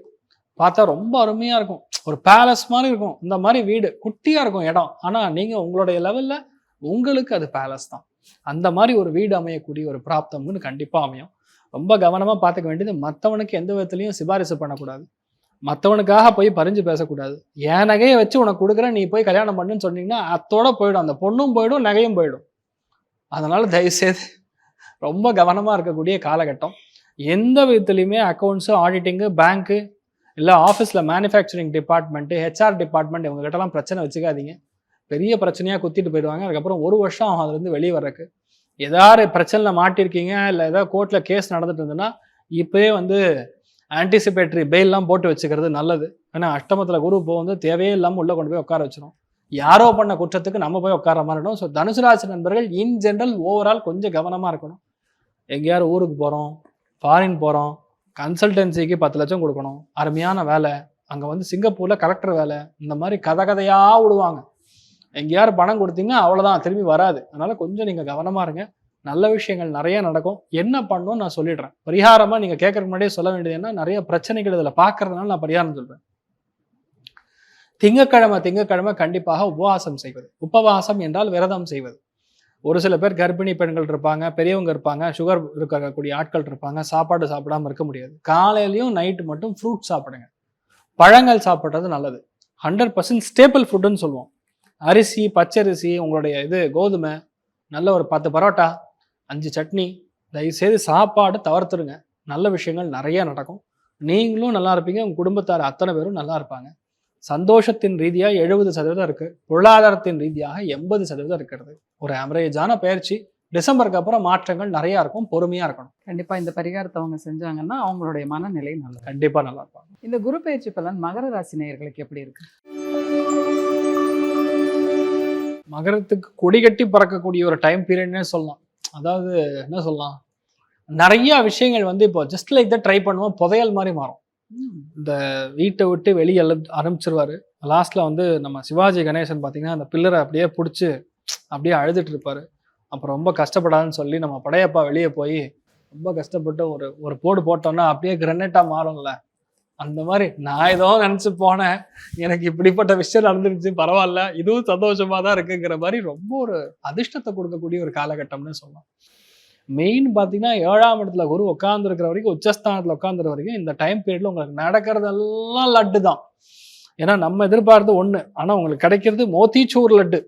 பார்த்தா ரொம்ப அருமையாக இருக்கும். ஒரு பேலஸ் மாதிரி இருக்கும். இந்த மாதிரி வீடு குட்டியாக இருக்கும் இடம், ஆனால் நீங்கள் உங்களுடைய லெவலில் உங்களுக்கு அது பேலஸ் தான். அந்த மாதிரி ஒரு வீடு அமையக்கூடிய ஒரு பிராப்தம்னு கண்டிப்பாக அமையும். ரொம்ப கவனமாக பார்த்துக்க வேண்டியது, மற்றவனுக்கு எந்த விதத்துலையும் சிபாரிசு பண்ணக்கூடாது, மற்றவனுக்காக போய் பறிஞ்சு பேசக்கூடாது. என் நகையை வச்சு உனக்கு கொடுக்குறேன், நீ போய் கல்யாணம் பண்ணுன்னு சொன்னீங்கன்னா அத்தோட போயிடும், அந்த பொண்ணும் போயிடும், நகையும் போயிடும். அதனால தயவுசெய்து ரொம்ப கவனமாக இருக்கக்கூடிய காலகட்டம். எந்த விதத்துலையுமே அக்கௌண்ட்ஸு, ஆடிட்டிங்கு, பேங்க்கு, இல்லை ஆஃபீஸில் மேனுஃபேக்சரிங் டிபார்ட்மெண்ட்டு, ஹெச்ஆர் டிபார்ட்மெண்ட் இவங்ககிட்டலாம் பிரச்சனை வச்சுக்காதீங்க. பெரிய பிரச்சனையாக குத்திட்டு போயிடுவாங்க. அதுக்கப்புறம் 1 வருஷம் ஆகும் அதுலேருந்து வெளியே வர்றதுக்கு. ஏதாவது பிரச்சனையில் மாட்டிருக்கீங்க, இல்லை ஏதாவது கோர்ட்டில் கேஸ் நடந்துட்டு இருந்ததுன்னா இப்போயே ஆன்டிசிபேட்டரி பெயிலெலாம் போட்டு வச்சுக்கிறது நல்லது. ஏன்னா அஷ்டமத்தில் குரு இப்போ தேவையே இல்லாமல் உள்ளே கொண்டு போய் உட்கார வச்சிடும். யாரோ பண்ண குற்றத்துக்கு நம்ம போய் உட்கார மாதிரி இருக்கும். ஸோ தனுசு ராசி நண்பர்கள் இன் ஜென்ரல் ஓவரால் கொஞ்சம் கவனமாக இருக்கணும். எங்கேயாவது ஊருக்கு போகிறோம், ஃபாரின் போகிறோம், கன்சல்டன்சிக்கு 10 லட்சம் கொடுக்கணும், அருமையான வேலை, அங்கே சிங்கப்பூரில் கலெக்டர் வேலை, இந்த மாதிரி கதையாக விடுவாங்க. எங்கேயாவது பணம் கொடுத்தீங்கன்னா அவ்வளோதான், திரும்பி வராது. அதனால் கொஞ்சம் நீங்கள் கவனமாக இருங்க. நல்ல விஷயங்கள் நிறைய நடக்கும். என்ன பண்ணணும்னு நான் சொல்லிடுறேன். பரிகாரமாக நீங்கள் கேட்கறதுக்கு முன்னாடியே சொல்ல வேண்டியது என்ன, நிறைய பிரச்சனைகள் இதில் பார்க்கறதுனால நான் பரிகாரம் சொல்கிறேன். திங்கக்கிழமை கண்டிப்பாக உபவாசம் செய்வது. உபவாசம் என்றால் விரதம் செய்வது. ஒரு சில பேர் கர்ப்பிணி பெண்கள் இருப்பாங்க, பெரியவங்க இருப்பாங்க, சுகர் இருக்கக்கூடிய ஆட்கள் இருப்பாங்க, சாப்பாடு சாப்பிடாமல் இருக்க முடியாது. காலையிலையும் நைட்டு மட்டும் ஃப்ரூட் சாப்பிடுங்க, பழங்கள் சாப்பிட்றது நல்லது. 100% ஸ்டேபிள் ஃபுட்டுன்னு சொல்லுவோம். அரிசி, பச்சரிசி, உங்களுடைய கோதுமை, நல்ல ஒரு 10 பரோட்டா, 5 சட்னி, தயவுசெய்து சாப்பாடு தவிர்த்துருங்க. நல்ல விஷயங்கள் நிறைய நடக்கும். நீங்களும் நல்லா இருப்பீங்க, உங்கள் குடும்பத்தார் அத்தனை பேரும் நல்லா இருப்பாங்க. சந்தோஷத்தின் ரீதியாக 70% இருக்குது, பொருளாதாரத்தின் ரீதியாக 80% இருக்கிறது. ஒரு ஆவரேஜான பயிற்சி. டிசம்பருக்கு அப்புறம் மாற்றங்கள் நிறையா இருக்கும், பொறுமையாக இருக்கணும். கண்டிப்பாக இந்த பரிகாரத்தை அவங்க செஞ்சாங்கன்னா அவங்களுடைய மனநிலை நல்லது, கண்டிப்பாக நல்லா இருப்பாங்க. இந்த குரு பயிற்சி பலன் மகர ராசி நேயர்களுக்கு எப்படி இருக்கு? மகரத்துக்கு கொடிகட்டி பறக்கக்கூடிய ஒரு டைம் பீரியட்னே சொல்லலாம். அதாவது என்ன சொல்லலாம், நிறைய விஷயங்கள் இப்போ ஜஸ்ட் லைக் தான் ட்ரை பண்ணுவோம், புதையல் மாதிரி மாறும். இந்த வீட்டை விட்டு வெளியே ஆரம்பிச்சிருவாரு. லாஸ்ட்ல நம்ம சிவாஜி கணேசன் பார்த்தீங்கன்னா அந்த பில்லரை அப்படியே பிடிச்சி அப்படியே அழுதுட்டு இருப்பாரு. அப்புறம் ரொம்ப கஷ்டப்படாதுன்னு சொல்லி நம்ம படையப்பா வெளியே போய் ரொம்ப கஷ்டப்பட்டு ஒரு போடு போட்டோம்னா அப்படியே கிரனேட்டா மாறும்ல, அந்த மாதிரி நான் ஏதோ நினச்சி போனேன், எனக்கு இப்படிப்பட்ட விஷயம் நடந்துருச்சு, பரவாயில்ல, இதுவும் சந்தோஷமா தான் இருக்குங்கிற மாதிரி ரொம்ப ஒரு அதிர்ஷ்டத்தை கொடுக்கக்கூடிய ஒரு காலகட்டம்னு சொல்லலாம். மெயின் பார்த்தீங்கன்னா 7ஆம் இடத்துல குரு உட்காந்துருக்கிற வரைக்கும், உச்சஸ்தானத்தில் உட்காந்துருக்க வரைக்கும் இந்த டைம் பீரியட்ல உங்களுக்கு நடக்கிறதெல்லாம் லட்டு தான். ஏன்னா நம்ம எதிர்பார்த்து ஒன்று, ஆனால் உங்களுக்கு கிடைக்கிறது மோத்திச்சூர் லட்டு,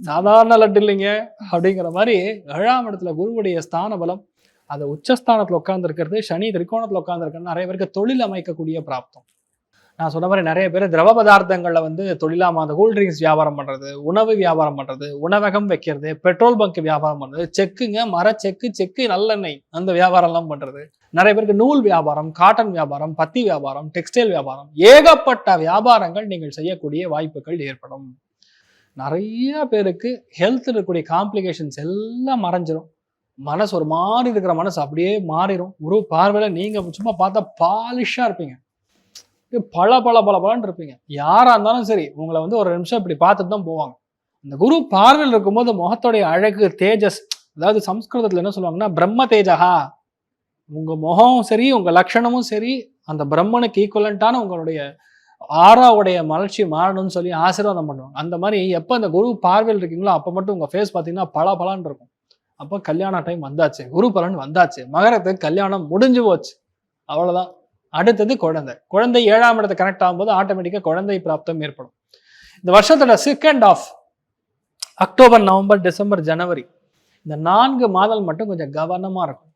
சாதாரண லட்டு இல்லைங்க அப்படிங்கிற மாதிரி. 7ஆம் இடத்துல குருவுடைய ஸ்தான பலம், அதை உச்சஸ்தானத்தில் உட்காந்துருக்கிறது, சனி திரிகோணத்தில் உட்காந்துருக்கிறது நிறைய பேருக்கு தொழில் அமைக்கக்கூடிய பிராப்தம். நான் சொன்ன மாதிரி நிறைய பேர் திரவ பதார்த்தங்கள்ல வந்து தொழிலாம அந்த கூல்ட்ரிங்க்ஸ் வியாபாரம் பண்றது, உணவு வியாபாரம் பண்றது, உணவகம் வைக்கிறது, பெட்ரோல் பங்க் வியாபாரம் பண்றது, செக்குங்க, மர செக்கு நல்லெண்ணெய் அந்த வியாபாரம் எல்லாம் பண்றது, நிறைய பேருக்கு நூல் வியாபாரம், காட்டன் வியாபாரம், பத்தி வியாபாரம், டெக்ஸ்டைல் வியாபாரம், ஏகப்பட்ட வியாபாரங்கள் நீங்கள் செய்யக்கூடிய வாய்ப்புகள் ஏற்படும். நிறைய பேருக்கு ஹெல்த் இருக்கக்கூடிய காம்ப்ளிகேஷன்ஸ் எல்லாம் மறைஞ்சிரும். மனசு ஒரு மாதிரி இருக்கிற மனசு அப்படியே மாறிடும். குரு பார்வையில நீங்க சும்மா பார்த்தா பாலிஷா இருப்பீங்க, பல இருப்பீங்க. யாரா இருந்தாலும் சரி உங்களை வந்து ஒரு நிமிஷம் இப்படி பார்த்துட்டு தான் போவாங்க. இந்த குரு பார்வையில் இருக்கும்போது முகத்தோடைய அழகு, தேஜஸ், அதாவது சம்ஸ்கிருதத்துல என்ன சொல்லுவாங்கன்னா பிரம்ம தேஜகா, உங்க முகமும் சரி உங்க லட்சணமும் சரி அந்த பிரம்மனுக்கு ஈக்குவலண்டான உங்களுடைய ஆறாவுடைய மலர்ச்சி மாறணும்னு சொல்லி ஆசீர்வாதம் பண்ணுவாங்க. அந்த மாதிரி எப்போ அந்த குரு பார்வையில் இருக்கீங்களோ அப்போ மட்டும் உங்க ஃபேஸ் பார்த்தீங்கன்னா பலான்னு இருக்கும். அப்போ கல்யாண டைம் வந்தாச்சு, குரு பலன் வந்தாச்சு, மகரத்துக்கு கல்யாணம் முடிஞ்சு போச்சு, அவ்வளவுதான். அடுத்தது குழந்தை 7ஆம் இடத்தை கனெக்ட் ஆகும்போது ஆட்டோமேட்டிக்காக குழந்தை பிராப்தம் ஏற்படும். இந்த வருஷத்தோட second of October, November, December, ஜனவரி இந்த 4 மாதங்கள் மட்டும் கொஞ்சம் கவனமா இருக்கும்.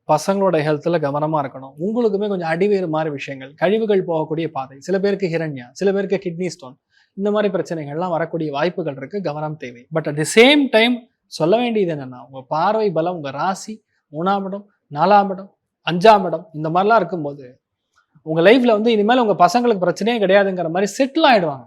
பசங்களோட ஹெல்த்தில் கவனமாக இருக்கணும். உங்களுக்குமே கொஞ்சம் அடிவேறு மாதிரி விஷயங்கள், கழிவுகள் போகக்கூடிய பாதை, சில பேருக்கு ஹிரண்யா, சில பேருக்கு கிட்னி ஸ்டோன், இந்த மாதிரி பிரச்சனைகள்லாம் வரக்கூடிய வாய்ப்புகள் இருக்கு. கவனம் தேவை. But at the same time சொல்ல வேண்டியது என்னன்னா, உங்க பார்வை பலம், உங்க ராசி 3ஆம் இடம், 4ஆம் இடம், 5ஆம் இடம் இந்த மாதிரிலாம் இருக்கும்போது உங்க லைஃப்ல வந்து இனிமேல் உங்க பசங்களுக்கு பிரச்சனையே கிடையாதுங்கிற மாதிரி செட்டில் ஆயிடுவாங்க.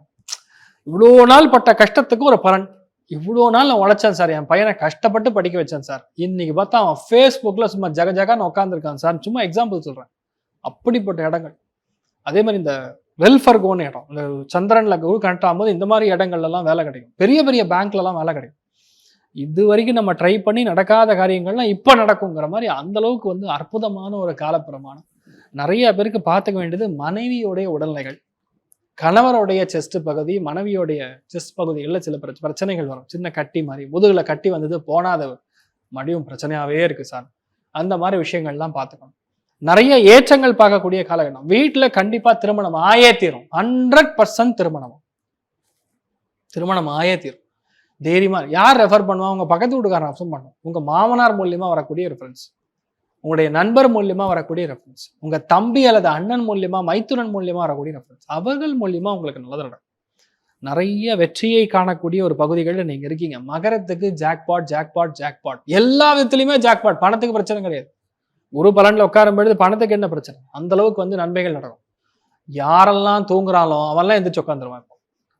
இவ்வளோ நாள் பட்ட கஷ்டத்துக்கு ஒரு பலன். இவ்வளோ நாள் நான் உழைச்சேன் சார், என் பையனை கஷ்டப்பட்டு படிக்க வச்சேன் சார், இன்னைக்கு பார்த்தா அவன் ஃபேஸ்புக்கில் சும்மா ஜகஜகான்னு உட்காந்துருக்கான் சார், சும்மா எக்ஸாம்பிள் சொல்கிறேன். அப்படிப்பட்ட இடங்கள். அதே மாதிரி இந்த வெல்ஃபர்கோன்னு இடம், இந்த சந்திரனில் குரு கனெக்ட் ஆகும்போது இந்த மாதிரி இடங்கள்லாம் வேலை கிடைக்கும். பெரிய பெரிய பேங்க்லலாம் வேலை கிடைக்கும். இது வரைக்கும் நம்ம ட்ரை பண்ணி நடக்காத காரியங்கள்லாம் இப்போ நடக்குங்கிற மாதிரி அந்த அளவுக்கு வந்து அற்புதமான ஒரு காலப்பிரமாணம். நிறைய பேருக்கு பார்த்துக்க வேண்டியது மனைவியோடைய உடல்நிலைகள், கணவருடைய செஸ்ட் பகுதி, மனைவியோடைய செஸ்ட் பகுதிகளில் சில பிரச்சனைகள் வரும். சின்ன கட்டி மாதிரி, முதுகுல கட்டி வந்தது போனாத மடியும் பிரச்சனையாவே இருக்கு சார், அந்த மாதிரி விஷயங்கள்லாம் பார்த்துக்கணும். நிறைய ஏற்றங்கள் பார்க்கக்கூடிய காலகட்டம். வீட்டில் கண்டிப்பா திருமணம் ஆயே தீரும். 100% திருமணம் ஆயே தீரும். தைரியமா யார் ரெஃபர் பண்ணுவா? உங்க பக்கத்து வீட்டுக்காரன் ரெஃபர் பண்ணும், உங்க மாமனார் மூலியமா வரக்கூடிய ரெஃபரன்ஸ், உங்களுடைய நண்பர் மூலியமா வரக்கூடிய ரெஃபரன்ஸ், உங்க தம்பி அல்லது அண்ணன் மூலியமா, மைத்துனன் மூலியமா வரக்கூடிய ரெஃபரன்ஸ், அவர்கள் மூலியமா உங்களுக்கு நல்லது நடக்கும். நிறைய வெற்றியை காணக்கூடிய ஒரு பகுதிகளில் நீங்க இருக்கீங்க. மகரத்துக்கு ஜாக்பாட் எல்லா விதத்துலையுமே ஜாக்பாட். பணத்துக்கு பிரச்சனை கிடையாது. குரு பலன்ல உட்காரும் பொழுது பணத்துக்கு என்ன பிரச்சனை? அந்த அளவுக்கு வந்து நன்மைகள் நடக்கும். யாரெல்லாம் தூங்குறாலும் அவெல்லாம் எந்திரிச்சு உட்காந்துருவாங்க.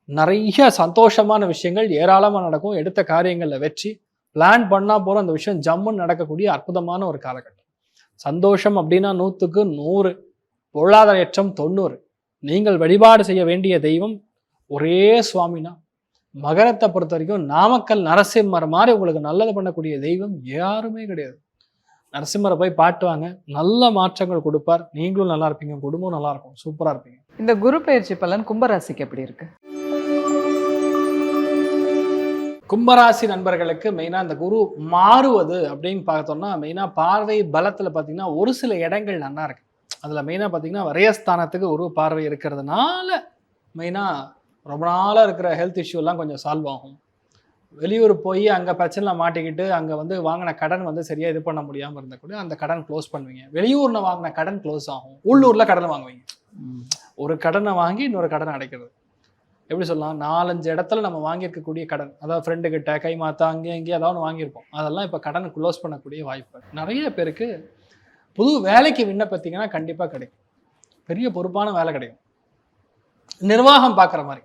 நிறைய சந்தோஷமான விஷயங்கள் ஏராளமா நடக்கும். எடுத்த காரியங்கள்ல வெற்றி, பிளான் பண்ணா போற அந்த விஷயம் ஜம்முன்னு நடக்கக்கூடிய அற்புதமான ஒரு காலகட்டம். சந்தோஷம் அப்படின்னா 100க்கு 100, பொருளாதார ஏற்றம் 90. நீங்கள் வழிபாடு செய்ய வேண்டிய தெய்வம் ஒரே சுவாமினா. மகரத்தை பொறுத்த வரைக்கும் நாமக்கல் நரசிம்மர் மாதிரி உங்களுக்கு நல்லது பண்ணக்கூடிய தெய்வம் யாருமே கிடையாது. நரசிம்மரை போய் பாட்டுவாங்க, நல்ல மாற்றங்கள் கொடுப்பார். நீங்களும் நல்லா இருப்பீங்க, குடும்பம் நல்லா இருக்கும், சூப்பரா இருப்பீங்க. இந்த குரு பயிற்சி பலன் கும்பராசிக்கு எப்படி இருக்கு? கும்பராசி நண்பர்களுக்கு மெயினா இந்த குரு மாறுவது அப்படின்னு பார்த்தோம்னா, மெயினா பார்வை பலத்துல பாத்தீங்கன்னா ஒரு சில இடங்கள் நல்லா இருக்கு. அதுல மெயினா பாத்தீங்கன்னா வரையஸ்தானத்துக்கு ஒரு பார்வை இருக்கிறதுனால மெயினா ரொம்ப நாளா இருக்கிற ஹெல்த் இஷ்யூ எல்லாம் கொஞ்சம் சால்வ் ஆகும். வெளியூர் போய் அங்க பிரச்சனை மாட்டிக்கிட்டு அங்க வந்து வாங்கின கடன் வந்து சரியா இது பண்ண முடியாம இருந்த கூட அந்த கடன் க்ளோஸ் பண்ணுவீங்க. வெளியூர்ல வாங்கின கடன் க்ளோஸ் ஆகும். உள்ளூர்ல கடன் வாங்குவீங்க. ஒரு கடனை வாங்கி இன்னொரு கடனை அடைக்கிறது. எப்படி சொல்லலாம், 4-5 இடத்துல நம்ம வாங்கியிருக்கக்கூடிய கடன், அதாவது ஃப்ரெண்டு கிட்ட கைமாத்தா அங்கேயும் இங்கேயும் ஏதாவது வாங்கியிருப்போம், அதெல்லாம் இப்போ கடன் க்ளோஸ் பண்ணக்கூடிய வாய்ப்பு. நிறைய பேருக்கு புது வேலைக்கு விண்ணப்பித்தீங்கன்னா கண்டிப்பாக கிடைக்கும். பெரிய பொறுப்பான வேலை கிடைக்கும். நிர்வாகம் பார்க்குற மாதிரி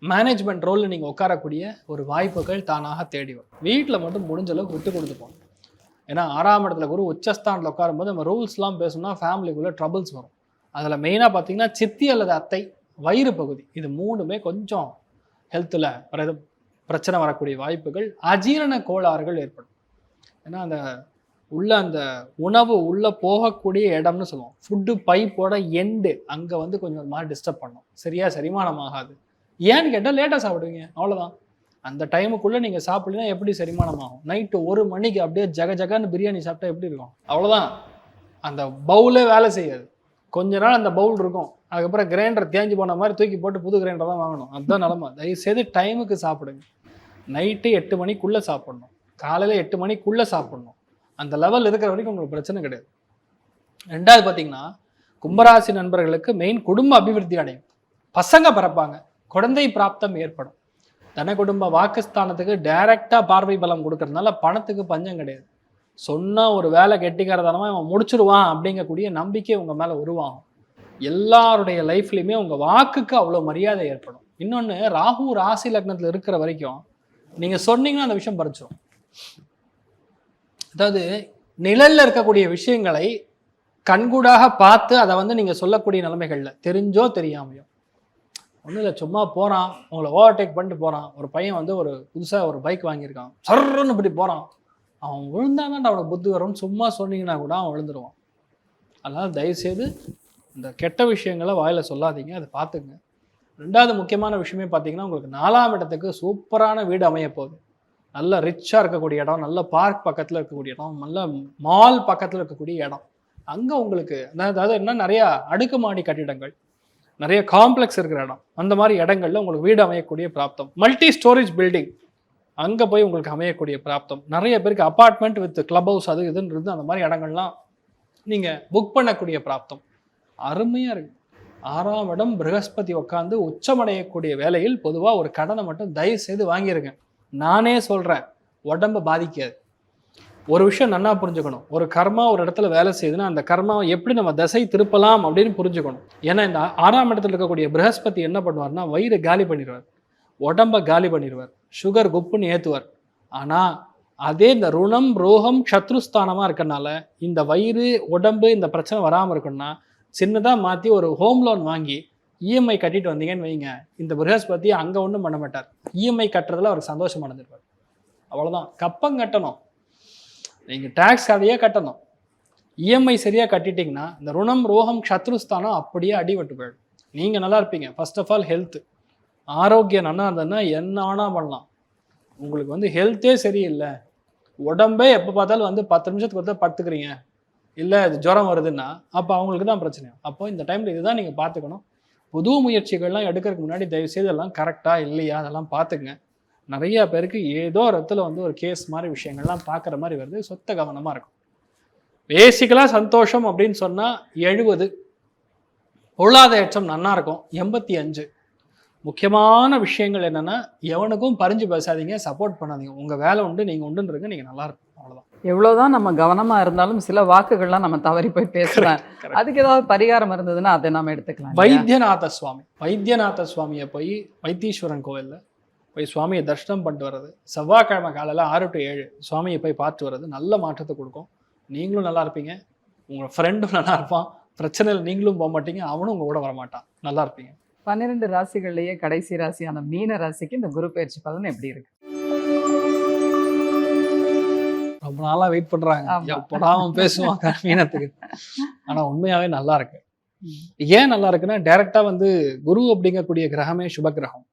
மேனேஜ்மெண்ட் ரோலில் நீங்கள் உட்காரக்கூடிய ஒரு வாய்ப்புகள் தானாக தேடி வரும். வீட்டில் மட்டும் முடிஞ்ச அளவுக்கு விட்டு கொடுத்துப்போம். ஏன்னா 6ஆம் இடத்துல குரு உச்சஸ்தானத்தில் உட்காரும்போது நம்ம ரூல்ஸ்லாம் பேசணும்னா ஃபேமிலிக்குள்ளே ட்ரபிள்ஸ் வரும். அதில் மெயினாக பார்த்தீங்கன்னா சித்தி அல்லது அத்தை, வயிறு பகுதி, இது 3மே கொஞ்சம் ஹெல்த்தில் பிரச்சனை வரக்கூடிய வாய்ப்புகள். அஜீரண கோளாறுகள் ஏற்படும். ஏன்னா அந்த உணவு உள்ள போகக்கூடிய இடம்னு சொல்லுவோம், ஃபுட்டு பைப்போட எண்டு அங்கே வந்து கொஞ்சம் ஒரு மாதிரி டிஸ்டர்ப் பண்ணும். சரியா செரிமானம் ஆகாது. ஏன்னு கேட்டால் லேட்டாக சாப்பிடுவீங்க, அவ்வளோதான். அந்த டைமுக்குள்ளே நீங்கள் சாப்பிடலாம், எப்படி செரிமானம் ஆகும்? நைட்டு 1 மணிக்கு அப்படியே ஜகன்னு பிரியாணி சாப்பிட்டா எப்படி இருக்கும்? அவ்வளோதான். அந்த பவுலே வேலை செய்யாது. கொஞ்ச நாள் அந்த பவுல் இருக்கும், அதுக்கப்புறம் கிரைண்டர் தேஞ்சு போன மாதிரி தூக்கி போட்டு புது கிரைண்டர் தான் வாங்கணும். அதுதான் நிலமை. தயவுசெய்து டைமுக்கு சாப்பிடுங்க. நைட்டு 8 மணிக்குள்ளே சாப்பிடணும், காலையில் 8 மணிக்குள்ளே சாப்பிடணும். அந்த லெவல் இருக்கிற வரைக்கும் உங்களுக்கு பிரச்சனை கிடையாது. 2வது பார்த்தீங்கன்னா கும்பராசி நண்பர்களுக்கு மெயின் குடும்ப அபிவிருத்தி அடையும், பசங்க பிறப்பாங்க, குழந்தை பிராப்தம் ஏற்படும். தன குடும்ப வாக்குஸ்தானத்துக்கு டைரக்டா பார்வை பலம் கொடுக்கறதுனால பணத்துக்கு பஞ்சம் கிடையாது. சொன்னா ஒரு வேலை கெட்டிக்கிறதானமா இவன் முடிச்சிருவான் அப்படிங்கக்கூடிய நம்பிக்கை உங்க மேல உருவாகும். எல்லாருடைய லைஃப்லையுமே உங்க வாக்குக்கு அவ்வளோ மரியாதை ஏற்படும். இன்னொன்று, ராகு ராசி லக்னத்தில் இருக்கிற வரைக்கும் நீங்க சொன்னீங்கன்னா அந்த விஷயம் பறிச்சிடும். அதாவது நிழல்ல இருக்கக்கூடிய விஷயங்களை கண்கூடாக பார்த்து அதை வந்து நீங்க சொல்லக்கூடிய நிலைமைகள்ல தெரிஞ்சோ தெரியாமையோ, ஒன்றும் இல்லை, சும்மா போறான், உங்களை ஓவர்டேக் பண்ணிட்டு போறான். ஒரு பையன் வந்து ஒரு புதுசா ஒரு பைக் வாங்கியிருக்கான், சர்ன்னு இப்படி போறான், அவன் விழுந்தாதான் அவனுக்கு புத்தி வரும்னு சும்மா சொன்னீங்கன்னா கூட அவன் விழுந்துருவான். அதனால தயவுசெய்து இந்த கெட்ட விஷயங்களை வாயில சொல்லாதீங்க, அதை பார்த்துங்க. ரெண்டாவது முக்கியமான விஷயமே பார்த்தீங்கன்னா, உங்களுக்கு 4ஆம் இடத்துக்கு சூப்பரான வீடு அமைய போகுது. நல்ல ரிச்சாக இருக்கக்கூடிய இடம், நல்ல பார்க் பக்கத்தில் இருக்கக்கூடிய இடம், நல்ல மால் பக்கத்தில் இருக்கக்கூடிய இடம். அங்கே உங்களுக்கு அதாவது என்ன, நிறைய அடுக்குமாடி கட்டிடங்கள், நிறைய காம்ப்ளெக்ஸ் இருக்கிற இடம், அந்த மாதிரி இடங்கள்ல உங்களுக்கு வீடு அமையக்கூடிய பிராப்தம். மல்டி ஸ்டோரேஜ் பில்டிங் அங்கே போய் உங்களுக்கு அமையக்கூடிய பிராப்தம். நிறைய பேருக்கு அப்பார்ட்மெண்ட் வித் கிளப் ஹவுஸ் அது இதுன்னு இருந்து அந்த மாதிரி இடங்கள்லாம் நீங்கள் புக் பண்ணக்கூடிய பிராப்தம் அருமையாக இருக்கு. 6ஆம் இடம் ப்ரஹஸ்பதி உட்காந்து உச்சமடையக்கூடிய வேலையில் பொதுவாக ஒரு கடனை மட்டும் தயவு செய்து வாங்கிருங்க. நானே சொல்கிறேன், உடம்பை பாதிக்காது. ஒரு விஷயம் நன்னா புரிஞ்சுக்கணும், ஒரு கர்மா ஒரு இடத்துல வேலை செய்யுதுன்னா அந்த கர்மாவை எப்படி நம்ம திசை திருப்பலாம் அப்படின்னு புரிஞ்சுக்கணும். ஏன்னா இந்த 6ஆம் இடத்துல இருக்கக்கூடிய ப்ரஹஸ்பதி என்ன பண்ணுவார்னா, வயிறு காலி பண்ணிடுவார், உடம்பை காலி பண்ணிடுவார், சுகர் குப்புன்னு ஏற்றுவார். ஆனால் அதே இந்த ருணம் ரோகம் சத்ருஸ்தானமாக இருக்கனால இந்த வயிறு உடம்பு இந்த பிரச்சனை வராமல் இருக்குன்னா சின்னதாக மாற்றி ஒரு ஹோம் லோன் வாங்கி இஎம்ஐ கட்டிட்டு வந்தீங்கன்னு வைங்க, இந்த ப்ரஹஸ்பதி அங்கே ஒன்றும் பண்ண மாட்டார். இஎம்ஐ கட்டுறதுல அவருக்கு சந்தோஷம் அடைஞ்சிருப்பார். அவ்வளோதான். கப்பம் கட்டணும், நீங்கள் டேக்ஸ் அதையே கட்டணும். இஎம்ஐ சரியாக கட்டிட்டிங்கன்னா இந்த ருணம் ரோகம் சத்ருஸ்தானம் அப்படியே அடிபட்டு போயிடும். நீங்கள் நல்லா இருப்பீங்க. ஃபர்ஸ்ட் ஆஃப் ஆல் ஹெல்த், ஆரோக்கியம் நல்லா இருந்ததுன்னா என்ன வேணால் பண்ணலாம். உங்களுக்கு வந்து ஹெல்த்தே சரியில்லை, உடம்பே எப்போ பார்த்தாலும் வந்து 10 நிமிஷத்துக்கு ஒருத்தர் படுத்துக்கிறீங்க, இல்லை இது ஜுரம் வருதுன்னா அப்போ அவங்களுக்கு தான் பிரச்சனை. அப்போ இந்த டைமில் இதுதான் நீங்கள் பார்த்துக்கணும். புது முயற்சிகள்லாம் எடுக்கிறதுக்கு முன்னாடி தயவுசெய்து எல்லாம் கரெக்டாக இல்லையா அதெல்லாம் பார்த்துக்குங்க. நிறைய பேருக்கு ஏதோ ஒரு இடத்துல வந்து ஒரு கேஸ் மாதிரி விஷயங்கள்லாம் பார்க்குற மாதிரி வருது. சொத்த கவனமாக இருக்கும். பேசிக்கலாக சந்தோஷம் அப்படின்னு சொன்னால் 70, பொருளாதார ஏற்றம் நல்லா இருக்கும் 85. முக்கியமான விஷயங்கள் என்னென்னா, எவனுக்கும் பறிஞ்சு பேசாதீங்க, சப்போர்ட் பண்ணாதீங்க. உங்கள் வேலை உண்டு, நீங்கள் உண்டுன்றதுங்க, நீங்கள் நல்லா இருக்கும். அவ்வளோதான். எவ்வளோதான் நம்ம கவனமாக இருந்தாலும் சில வாக்குகள்லாம் நம்ம தவறி போய் பேசலாம். அதுக்கு ஏதாவது பரிகாரம் இருந்ததுன்னா அதை நம்ம எடுத்துக்கலாம். வைத்தியநாத சுவாமியை போய் வைத்தீஸ்வரன் கோவிலில் போய் சுவாமியை தரிசனம் பண்ணிட்டு வர்றது, செவ்வாய்க்கிழமை காலையில் 6 to 7 சுவாமியை போய் பார்த்து வர்றது நல்ல மாற்றத்தை கொடுக்கும். நீங்களும் நல்லா இருப்பீங்க, உங்கள் ஃப்ரெண்டும் நல்லா இருப்பான், பிரச்சனையில் நீங்களும் போக மாட்டீங்க, அவனும் உங்கள் கூட வரமாட்டான், நல்லா இருப்பீங்க. 12 ராசிகள்லேயே கடைசி ராசியான மீன ராசிக்கு இந்த குரு பயிற்சி பலன் எப்படி இருக்கு? ரொம்ப நாளாக வெயிட் பண்ணுறாங்க, எப்படாம பேசுவாங்க மீனத்துக்கு. ஆனால் உண்மையாகவே நல்லா இருக்கு. ஏன் நல்லா இருக்குன்னா, டைரெக்டாக வந்து குரு அப்படிங்கக்கூடிய கிரகமே சுப கிரகம்.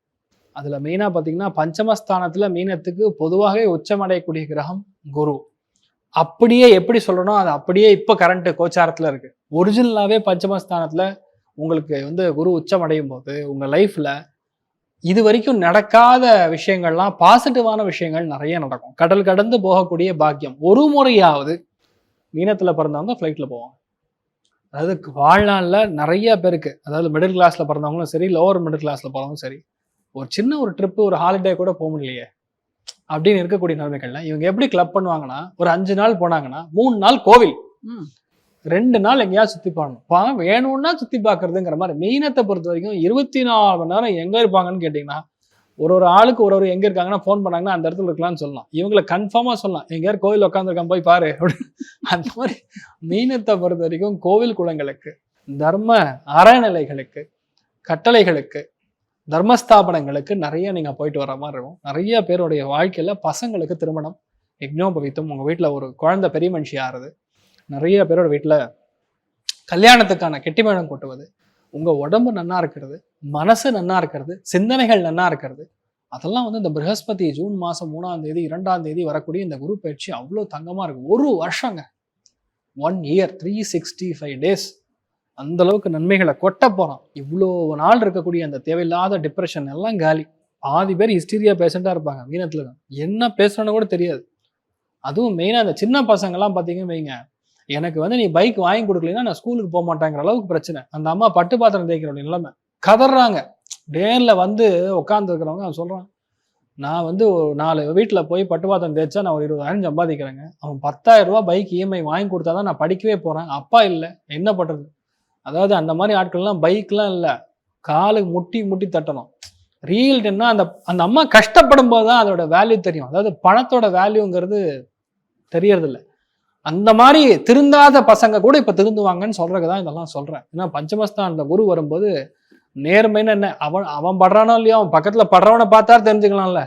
அதில் மெயினாக பார்த்தீங்கன்னா பஞ்சமஸ்தானத்தில் மீனத்துக்கு பொதுவாகவே உச்சமடையக்கூடிய கிரகம் குரு. அப்படியே எப்படி சொல்லணும், அது அப்படியே இப்போ கரண்ட் கோச்சாரத்தில் இருக்கு. ஒரிஜினலாகவே பஞ்சமஸ்தானத்தில் உங்களுக்கு வந்து குரு உச்சம் அடையும் போது உங்கள் லைஃப்பில் இது வரைக்கும் நடக்காத விஷயங்கள்லாம், பாசிட்டிவான விஷயங்கள் நிறைய நடக்கும். கடல் கடந்து போகக்கூடிய பாக்கியம். ஒரு முறையாவது மீனத்தில் பிறந்தவங்க ஃப்ளைட்டில் போவாங்க. அதாவது வாழ்நாளில் நிறைய பேருக்கு, அதாவது மிடில் கிளாஸில் பிறந்தவங்களும் சரி, லோவர் மிடில் கிளாஸில் போகிறவங்களும் சரி, ஒரு சின்ன ஒரு ட்ரிப்பு, ஒரு ஹாலிடே கூட போக முடியலையே அப்படின்னு இருக்கக்கூடிய நிலைமைகள்ல இவங்க எப்படி கிளப் பண்ணுவாங்கன்னா, ஒரு 5 நாள் போனாங்கன்னா 3 நாள் கோவில், 2 நாள் எங்கேயாவது சுற்றி பார்க்கணும். வேணும்னா சுற்றி பார்க்கறதுங்கிற மாதிரி. மீனத்தை பொறுத்த வரைக்கும் 24 மணி நேரம் எங்கே இருப்பாங்கன்னு கேட்டிங்கன்னா, ஒரு ஆளுக்கு ஒரு எங்கே இருக்காங்கன்னா ஃபோன் பண்ணாங்கன்னா அந்த இடத்துல இருக்கலாம்னு சொல்லலாம். இவங்களை கன்ஃபார்மாக சொல்லலாம், எங்கேயாவது கோவில் உட்காந்துருக்கான் போய் பாரு அப்படின்னு. அந்த மாதிரி மீனத்தை பொறுத்த வரைக்கும் கோவில் குளங்களுக்கு, தர்ம அறநிலைகளுக்கு, கட்டளைகளுக்கு, தர்மஸ்தாபனங்களுக்கு நிறைய நீங்கள் போயிட்டு வர மாதிரி இருக்கும். நிறைய பேருடைய வாழ்க்கையில் பசங்களுக்கு திருமணம், யக்ஞோபவீத்தம், உங்கள் வீட்டில் ஒரு குழந்தை பெரிய மனுஷி ஆறுது, நிறைய பேரோட வீட்டில் கல்யாணத்துக்கான கெட்டிமேளம் கொட்டுவது, உங்கள் உடம்பு நன்னா இருக்கிறது, மனசு நன்னா இருக்கிறது, சிந்தனைகள் நன்னா இருக்கிறது, அதெல்லாம் வந்து இந்த ப்ரஹஸ்பதி ஜூன் மாதம் 3ஆம் தேதி 2ஆம் தேதி வரக்கூடிய இந்த குரு பயிற்சி அவ்வளோ தங்கமாக இருக்கும். ஒரு வருஷங்க, 1 year 365 days அந்த அளவுக்கு நன்மைகளை கொட்ட போகிறோம். இவ்வளோ நாள் இருக்கக்கூடிய அந்த தேவையில்லாத டிப்ரெஷன் எல்லாம் காலி. பாதி பேர் ஹிஸ்டீரியா பேஷண்ட்டாக இருப்பாங்க மீனத்தில், என்ன பேசுகிறோன்னு கூட தெரியாது. அதுவும் மெயினாக அந்த சின்ன பசங்கள்லாம் பார்த்தீங்கன்னு வைங்க, எனக்கு வந்து நீ பைக் வாங்கி கொடுக்கலன்னா நான் ஸ்கூலுக்கு போக மாட்டேங்கிற அளவுக்கு பிரச்சனை. அந்த அம்மா பட்டு பாத்திரம் தேய்க்கிற நிலைமை, கதறாங்க. டேன்ல வந்து உட்கார்ந்து இருக்கிறவங்க அவன் சொல்றான், நான் வந்து 4 வீட்டில் போய் பட்டு பாத்திரம் தேய்ச்சா நான் ஒரு 20,000 சம்பாதிக்கிறேங்க. அவன் 10,000 ரூபாய் பைக் இஎம்ஐ வாங்கி கொடுத்தாதான் நான் படிக்கவே போறேன். அப்பா இல்லை, என்ன பண்றது? அதாவது அந்த மாதிரி ஆட்கள்லாம் பைக்லாம் இல்லை, காலுக்கு முட்டி முட்டி தட்டணும். ரியல் என்ன, அந்த அந்த அம்மா கஷ்டப்படும் போது தான் அதோட வேல்யூ தெரியும். அதாவது பணத்தோட வேல்யூங்கிறது தெரியறது இல்லை. அந்த மாதிரி திருந்தாத பசங்க கூட இப்ப திருந்துவாங்கன்னு சொல்றதுதான் இதெல்லாம் சொல்றேன். ஏன்னா பஞ்சமஸ்தான்ல குரு வரும்போது நேர்மைன்னு என்ன, அவன் படுறானோ இல்லையோ, அவன் பக்கத்துல படுறவனை பார்த்தா தெரிஞ்சுக்கலாம்ல.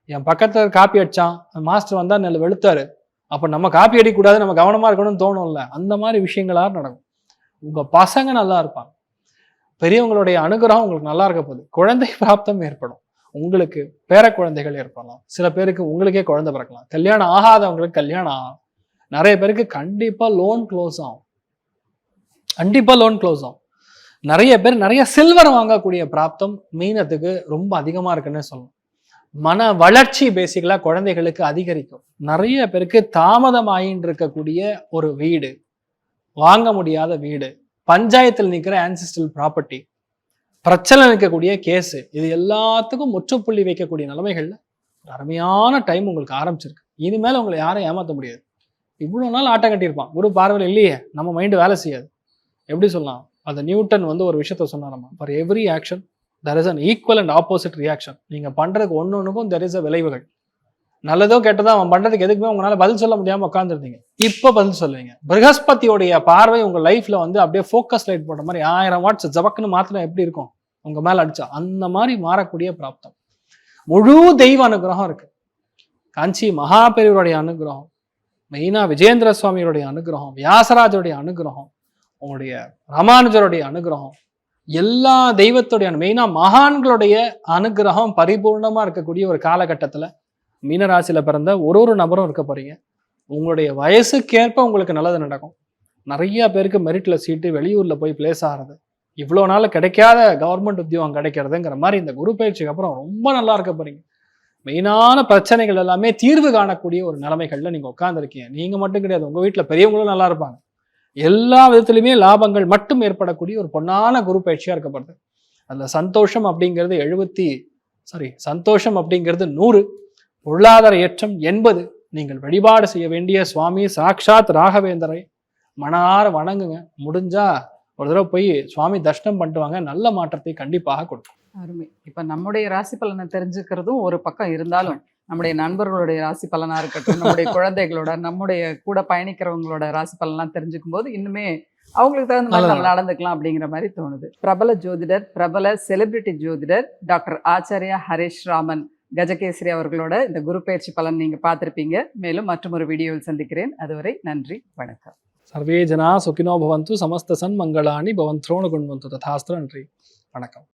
என் பக்கத்துல காப்பி அடிச்சான், மாஸ்டர் வந்தா நெல் வெளுத்தாரு, அப்ப நம்ம காப்பி அடிக்கூடாது, நம்ம கவனமா இருக்கணும்னு தோணும்ல. அந்த மாதிரி விஷயங்களா நடக்கும். உங்க பசங்க நல்லா இருப்பாங்க, பெரியவங்களுடைய அனுகிரகம் உங்களுக்கு நல்லா இருக்க போகுது, குழந்தை பிராப்தம் ஏற்படும், உங்களுக்கு பேர குழந்தைகள் ஏற்படலாம், சில பேருக்கு உங்களுக்கே குழந்தை பிறக்கலாம், கல்யாணம் ஆகாதவங்களுக்கு கல்யாணம் ஆகும், நிறைய பேருக்கு கண்டிப்பா லோன் க்ளோஸ் ஆகும், கண்டிப்பா லோன் க்ளோஸ் ஆகும். நிறைய பேர் நிறைய சில்வர் வாங்கக்கூடிய பிராப்தம் மீனத்துக்கு ரொம்ப அதிகமா இருக்குன்னு சொல்லணும். மன வளர்ச்சி பேசிக்கலா குழந்தைகளுக்கு அதிகரிக்கும். நிறைய பேருக்கு தாமதம் ஆயின்னு இருக்கக்கூடிய ஒரு வீடு, வாங்க முடியாத வீடு, பஞ்சாயத்தில் நிற்கிற ஆன்சிஸ்டல் ப்ராப்பர்ட்டி, பிரச்சனை இருக்கக்கூடிய கேஸு, இது எல்லாத்துக்கும் முற்றுப்புள்ளி வைக்கக்கூடிய நிலைமைகள்ல ஒரு அருமையான டைம் உங்களுக்கு ஆரம்பிச்சிருக்கு. இனிமேல் உங்களை யாரும் ஏமாற்ற முடியாது. இவ்வளோ நாள் ஆட்டம் கட்டியிருப்பான், குரு பார்வையில் இல்லையே, நம்ம மைண்டு வேலை செய்யாது. எப்படி சொல்லலாம், அந்த நியூட்டன் வந்து ஒரு விஷயத்த சொன்னாரம்மா, for every action there is an equal and opposite reaction. நீங்க பண்றதுக்கு ஒன்னொன்னுக்கும் தெர் இஸ் அ விளைவுகள். நல்லதோ கெட்டதோ அவன் பண்றதுக்கு எதுக்குமே உங்களால பதில் சொல்ல முடியாம உட்காந்துருந்தீங்க, இப்ப பதில் சொல்லுவீங்க. ப்ரஹஸ்பதியோடைய பார்வை உங்க லைஃப்ல வந்து அப்படியே ஃபோக்கஸ் லைட் போட்ட மாதிரி 1000 வாட்ஸ் ஜபக்குன்னு மாத்திரம் எப்படி இருக்கும் உங்க மேல அடிச்சா, அந்த மாதிரி மாறக்கூடிய பிராப்தம். முழு தெய்வ அனுகிரகம் இருக்கு. காஞ்சி மகாபெரிவருடைய அனுகிரகம், மெயினா விஜேந்திர சுவாமியோடைய அனுகிரகம், வியாசராஜருடைய அனுகிரகம், உங்களுடைய ராமானுஜருடைய அனுகிரகம், எல்லா தெய்வத்துடைய மெயினா மகான்களுடைய அனுகிரகம் பரிபூர்ணமா இருக்கக்கூடிய ஒரு காலகட்டத்துல மீனராசியில பிறந்த ஒரு நபரும் இருக்க போறீங்க. உங்களுடைய வயசுக்கேற்ப உங்களுக்கு நல்லது நடக்கும். நிறைய பேருக்கு மெரிட்ல சீட்டு, வெளியூர்ல போய் பிளேஸ் ஆகிறது, இவ்வளோ நாள் கிடைக்காத கவர்மெண்ட் உத்தியோகம் கிடைக்கிறதுங்கிற மாதிரி இந்த குரு பயிற்சிக்கு அப்புறம் ரொம்ப நல்லா இருக்க போறீங்க. மெயினான பிரச்சனைகள் எல்லாமே தீர்வு காணக்கூடிய ஒரு நிலைமைகள்ல நீங்க உட்கார்ந்துருக்கீங்க. நீங்க மட்டும் கிடையாது, உங்க வீட்டுல பெரியவங்களும் நல்லா இருப்பாங்க. எல்லா விதத்திலுமே லாபங்கள் மட்டும் ஏற்படக்கூடிய ஒரு பொன்னான குரு பயிற்சியா இருக்கப்படுது. அதுல சந்தோஷம் அப்படிங்கிறது சந்தோஷம் அப்படிங்கிறது 100, பொருளாதார ஏற்றம் 80. நீங்கள் வழிபாடு செய்ய வேண்டிய சுவாமி சாக்ஷாத் ராகவேந்தரை மனார வணங்குங்க. முடிஞ்சா ஒரு தடவை போய் சுவாமி தர்ஷனம் பண்ணிட்டு வாங்க, நல்ல மாற்றத்தை கண்டிப்பாக கொடுக்கும். அருமை. இப்ப நம்முடைய ராசி பலனை தெரிஞ்சுக்கிறதும் ஒரு பக்கம் இருந்தாலும், நம்முடைய நண்பர்களுடைய ராசி பலனா இருக்கட்டும், நம்முடைய குழந்தைகளோட, நம்முடைய கூட பயணிக்கிறவங்களோட ராசி பலன்லாம் தெரிஞ்சுக்கும் போது இன்னுமே அவங்களுக்கு தகுந்த மாதிரி நம்ம நடந்துக்கலாம் அப்படிங்கிற மாதிரி தோணுது. பிரபல ஜோதிடர், பிரபல செலிபிரிட்டி ஜோதிடர் டாக்டர் ஆச்சாரியா ஹரேஷ் ராமன் கஜகேசரி அவர்களோட இந்த குரு பயிற்சி பலன் நீங்க பார்த்திருப்பீங்க. மேலும் மற்றொரு வீடியோவில் சந்திக்கிறேன். அதுவரை நன்றி, வணக்கம். சர்வே ஜனா சுகினோ பவந்து, சமஸ்த சன் மங்களானி பவந்த்ரோண குண்வந்து. ததாஸ்து. நன்றி, வணக்கம்.